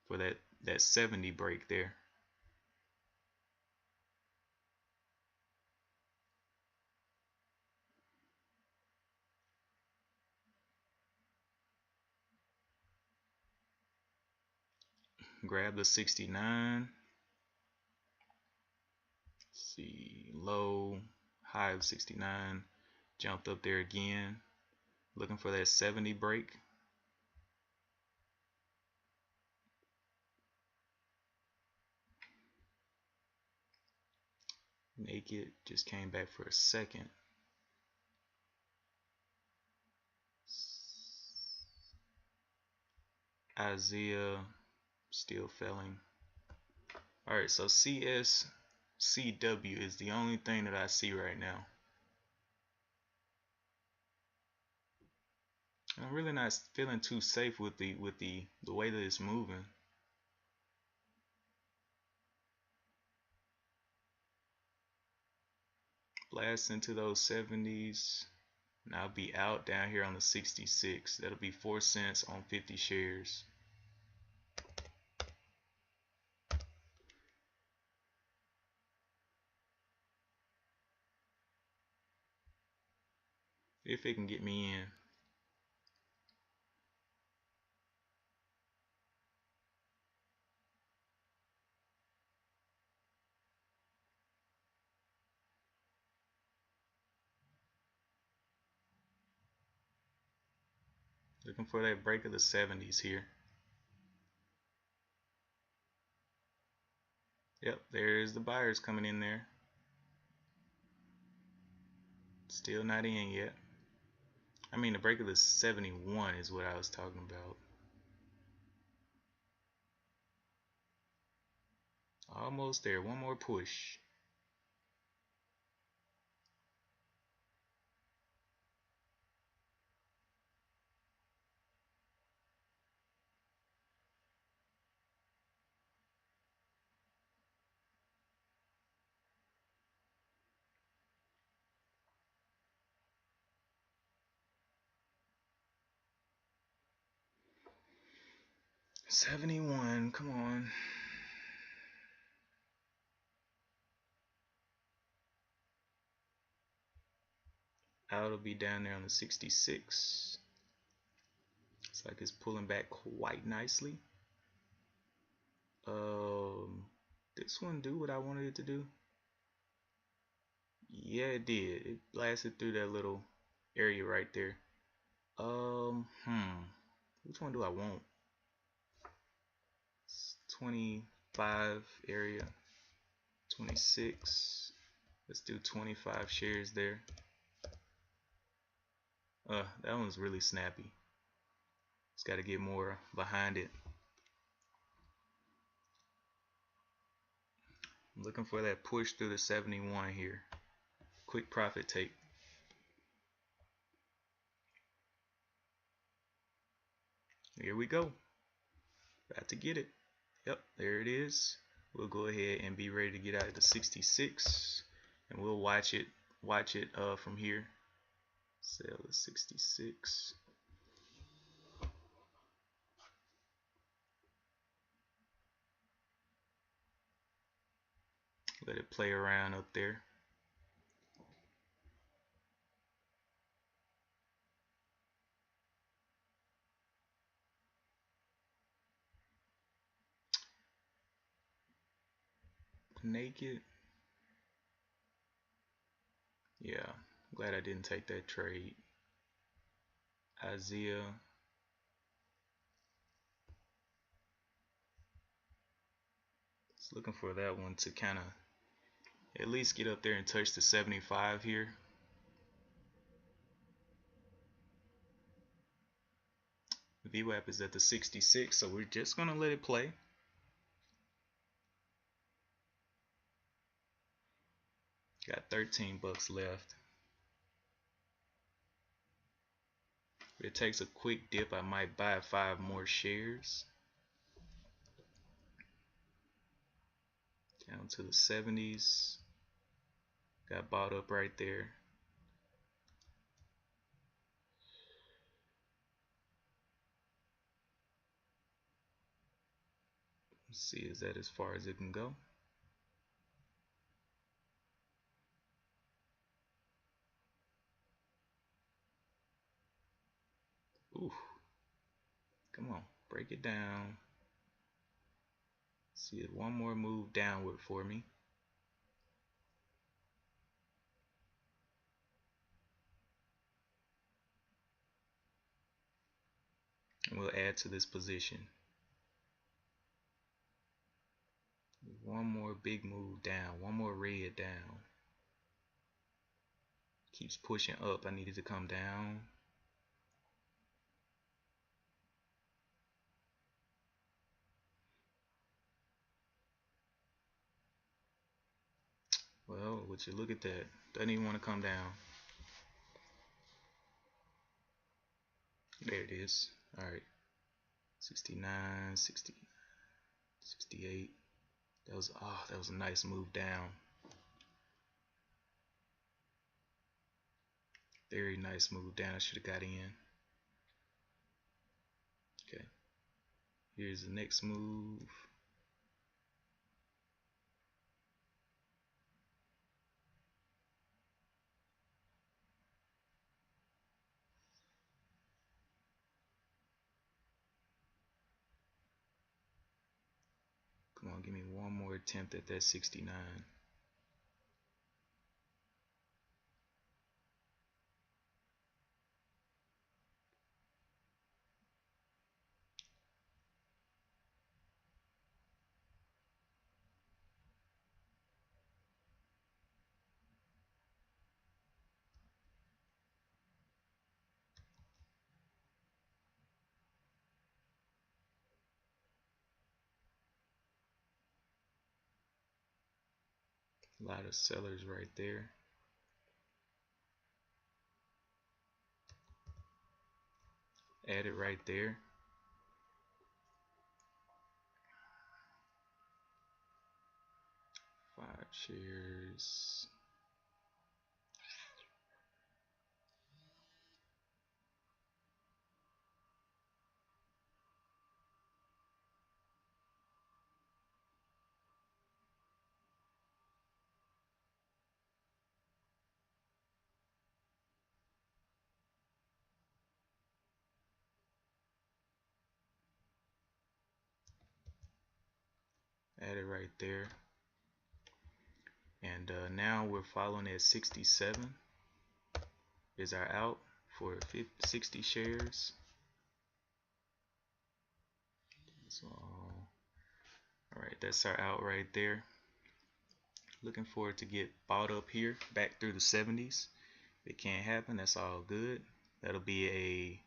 for that 70 break there. Grab the 69. See, low, high of 69. Jumped up there again. Looking for that 70 break. Naked just came back for a second. Isaiah still failing. Alright, so CSCW is the only thing that I see right now. I'm really not feeling too safe with the way that it's moving. Blast into those 70s, and I'll be out down here on the 66. That'll be 4 cents on 50 shares. If it can get me in. Looking for that break of the 70s here. Yep, there's the buyers coming in there. Still not in yet. I mean, the break of the 71 is what I was talking about. Almost there. One more push. $71, come on. Out will be down there on the 66. It's like it's pulling back quite nicely. This one do what I wanted it to do. Yeah, it did. It blasted through that little area right there. Which one do I want? 25 area. 26. Let's do 25 shares there. That one's really snappy. It's got to get more behind it. I'm looking for that push through the 71 here. Quick profit take. Here we go. About to get it. Yep, there it is. We'll go ahead and be ready to get out of the 66, and we'll watch it from here. Sell the 66. Let it play around up there. Naked. Yeah, glad I didn't take that trade. Isaiah. Just looking for that one to kind of at least get up there and touch the 75 here. VWAP is at the 66, so we're just gonna let it play. Got 13 bucks left. If it takes a quick dip, I might buy 5 more shares. Down to the 70s. Got bought up right there. Let's see, is that as far as it can go? Ooh. Come on, break it down. See it one more move downward for me. And we'll add to this position. One more big move down, one more red down. Keeps pushing up. I needed to come down. Well, would you look at that? Doesn't even want to come down. There it is. Alright. 69, 60, 68. That was a nice move down. Very nice move down. I should have got in. Okay. Here's the next move. Come on, give me one more attempt at that 69. A lot of sellers right there. Add it right there. Five shares. Add it right there. And now we're following at 67 is our out for 60 shares. So, alright, that's our out right there. Looking forward to get bought up here back through the 70s. If it can't happen, that's all good. That'll be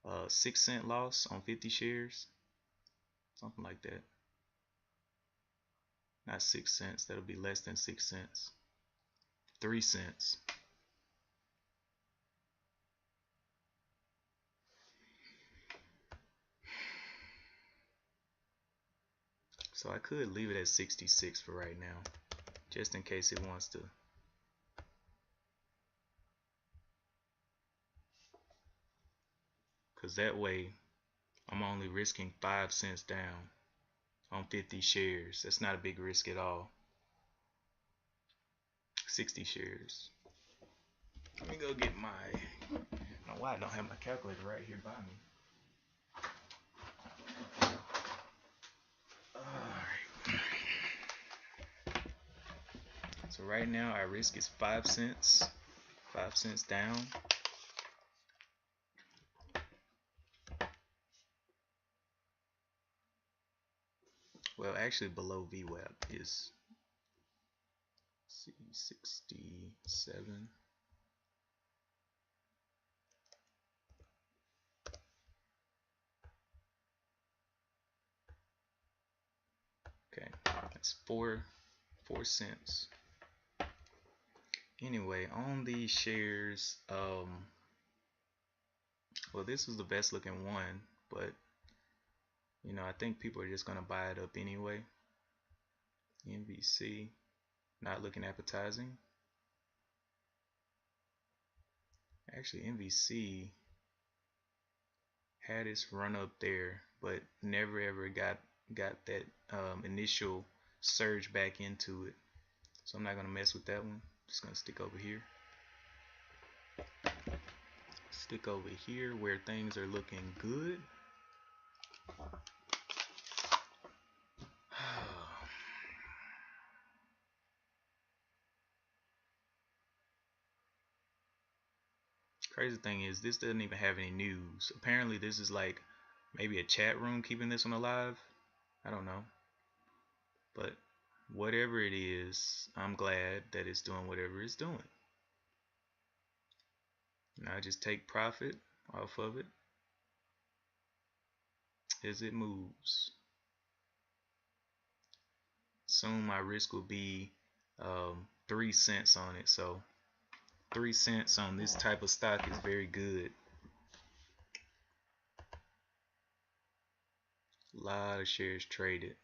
a 6-cent loss on 50 shares, something like that. Not 6 cents, that'll be less than 6 cents. 3 cents. So I could leave it at 66 for right now, just in case it wants to. Because that way, I'm only risking 5 cents down on 50 shares. That's not a big risk at all. 60 shares. Let me go get my, I don't know why I don't have my calculator right here by me. Alright. So right now our risk is 5 cents. 5 cents down. Well, actually below VWAP is 67. Okay, that's 4 cents. Anyway, on these shares, well, this was the best looking one, but you know, I think people are just gonna buy it up anyway. NVC, not looking appetizing. Actually, NVC had its run up there, but never ever got that initial surge back into it. So I'm not gonna mess with that one. Just gonna stick over here. Stick over here where things are looking good. Crazy thing is, this doesn't even have any news. Apparently this is like maybe a chat room keeping this one alive. I don't know. But whatever it is, I'm glad that it's doing whatever it's doing. Now I just take profit off of it as it moves. Soon my risk will be 3 cents on it. So 3 cents on this type of stock is very good. A lot of shares traded.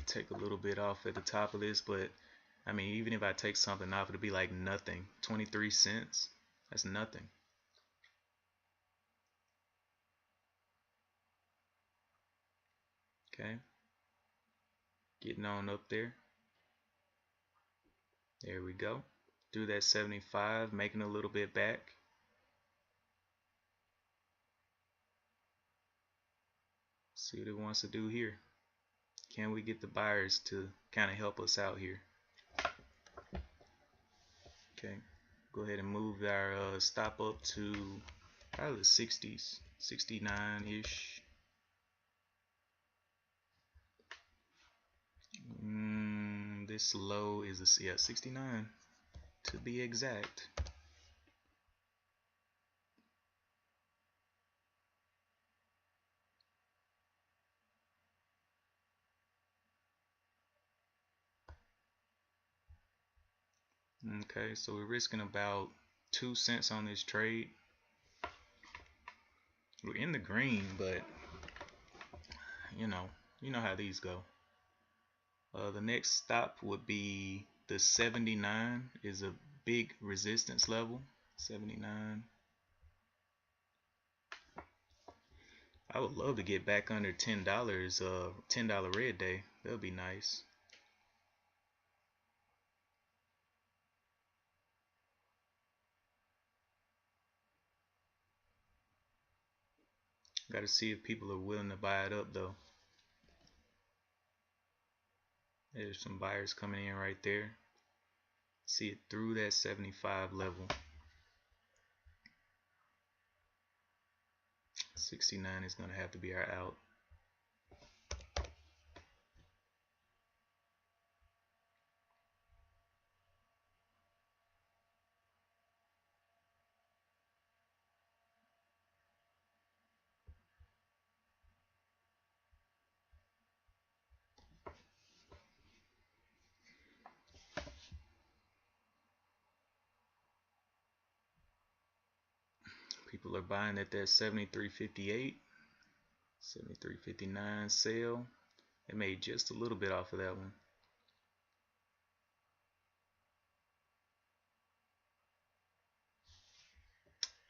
Take a little bit off at the top of this, but I mean, even if I take something off, it'll be like nothing. 23 cents, that's nothing. Okay, getting on up there. There we go. Do that 75, making a little bit back. See what it wants to do here. Can we get the buyers to kind of help us out here? Okay, go ahead and move our stop up to probably the 60s, 69-ish. This low is a, yeah, 69 to be exact. Okay, so we're risking about 2 cents on this trade. We're in the green, but you know how these go. The next stop would be the 79 is a big resistance level. 79. I would love to get back under $10. $10 red day. That would be nice. Got to see if people are willing to buy it up though. There's some buyers coming in right there. See it through that 75 level. 69 is going to have to be our out. People are buying at that 73.58, 73.59 sale. It made just a little bit off of that one.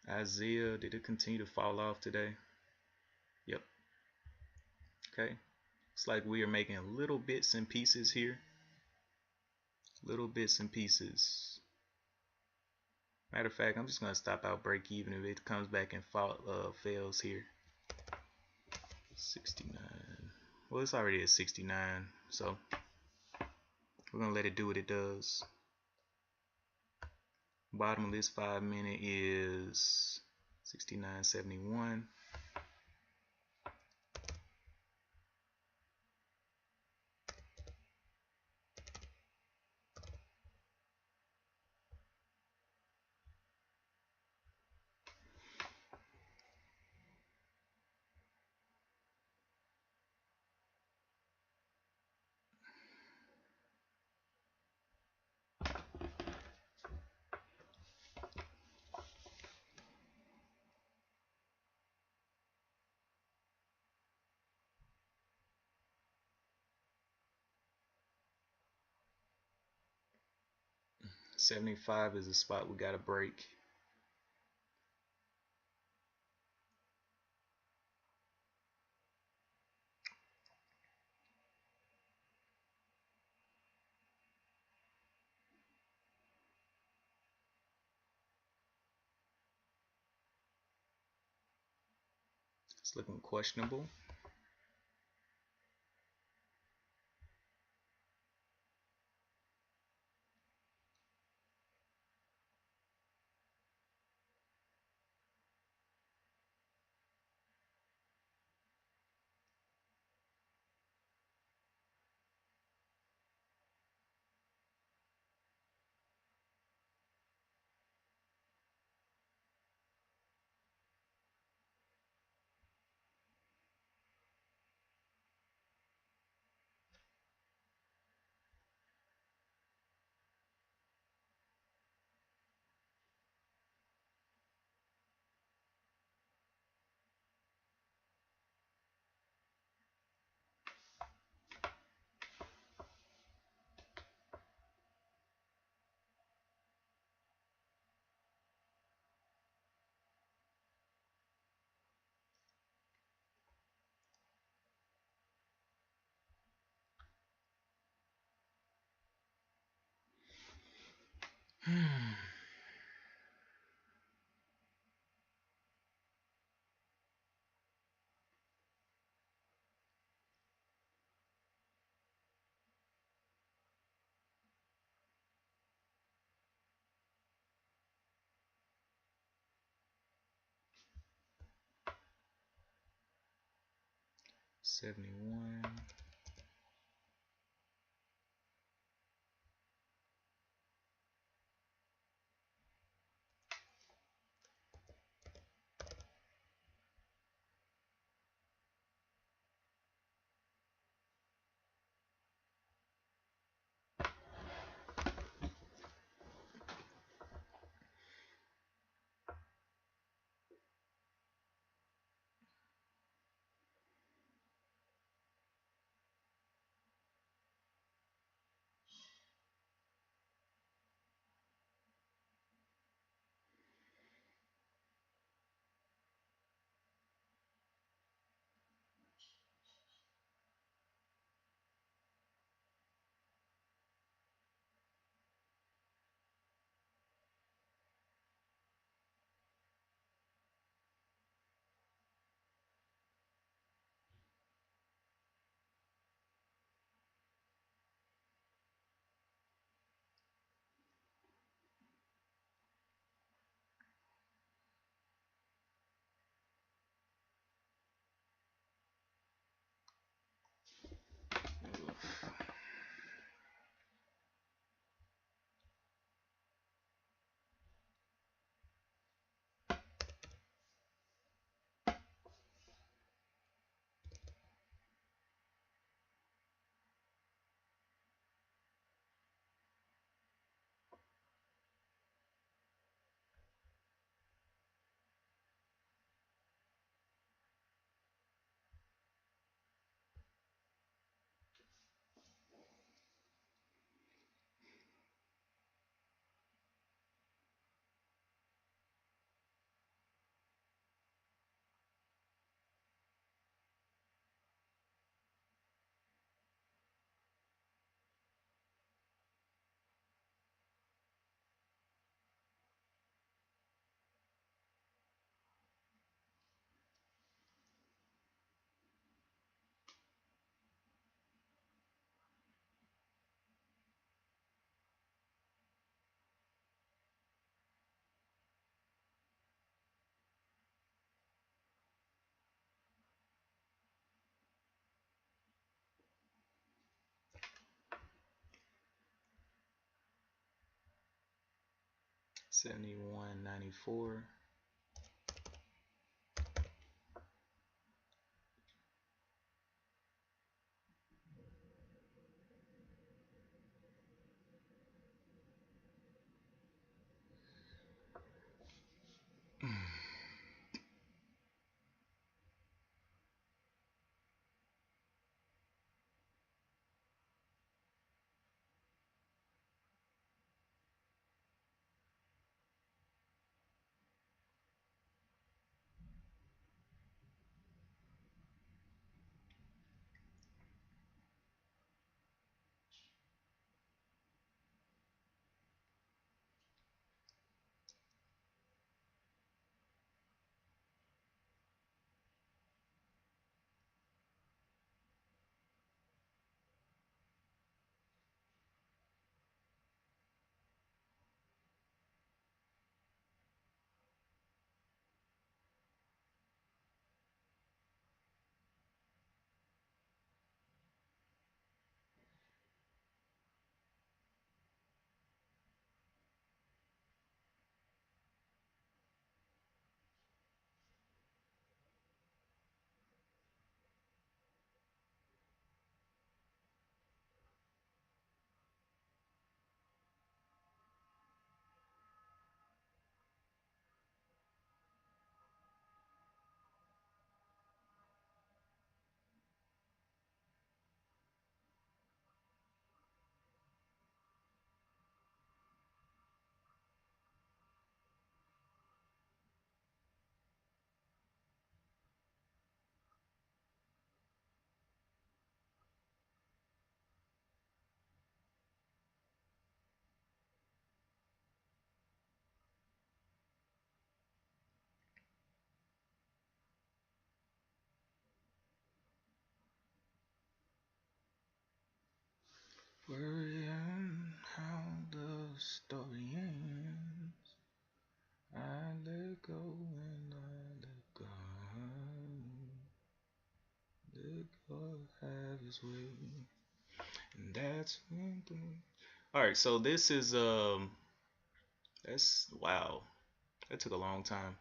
Isaiah, did it continue to fall off today? Yep. Okay. It's like we are making little bits and pieces here. Little bits and pieces. Matter of fact, I'm just going to stop out break even if it comes back and fails here. 69. Well, it's already at 69, so we're going to let it do what it does. Bottom of this 5 minute is 69.71. $75 is a spot we got to break. It's looking questionable. 71. Oof. 71.94. worrying how the story ends. I let go and I let God. Let God have his way. And that's when Alright, so this is that's wow. That took a long time.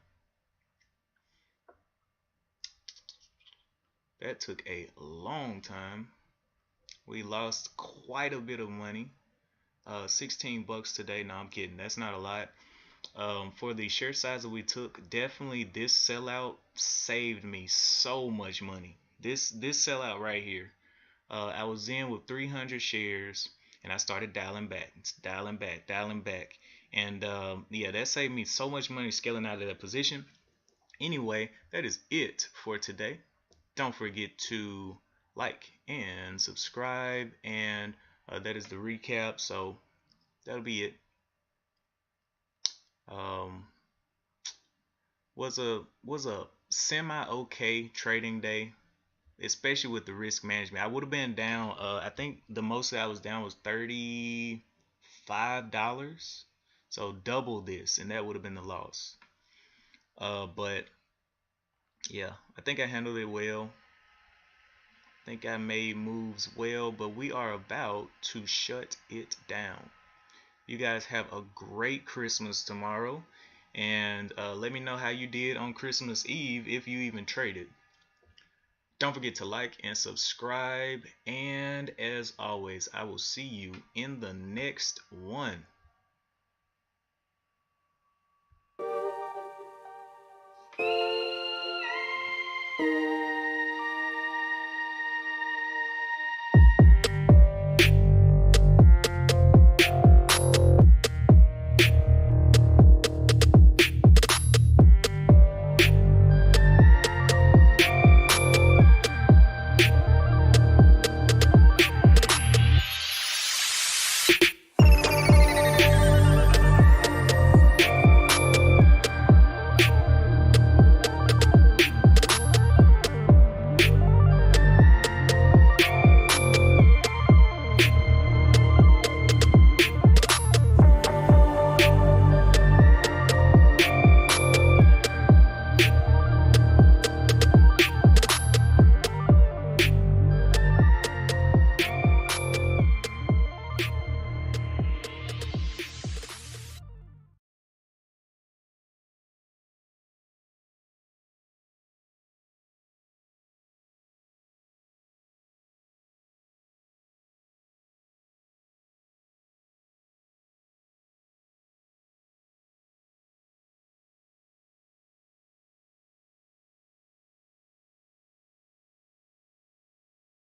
That took a long time. We lost quite a bit of money. 16 bucks today. No, I'm kidding. That's not a lot. For the share size that we took, definitely this sellout saved me so much money. This sellout right here. I was in with 300 shares, and I started dialing back, dialing back, and yeah, that saved me so much money scaling out of that position. Anyway, that is it for today. Don't forget to like and subscribe, and that is the recap. So that'll be it. Um, was a semi okay trading day, especially with the risk management. I would have been down. I think the most that I was down was $35. So double this, and that would have been the loss. But yeah, I think I handled it well. I think I made moves well, but we are about to shut it down. You guys have a great Christmas tomorrow, and let me know how you did on Christmas Eve if you even traded. Don't forget to like and subscribe, and as always, I will see you in the next one.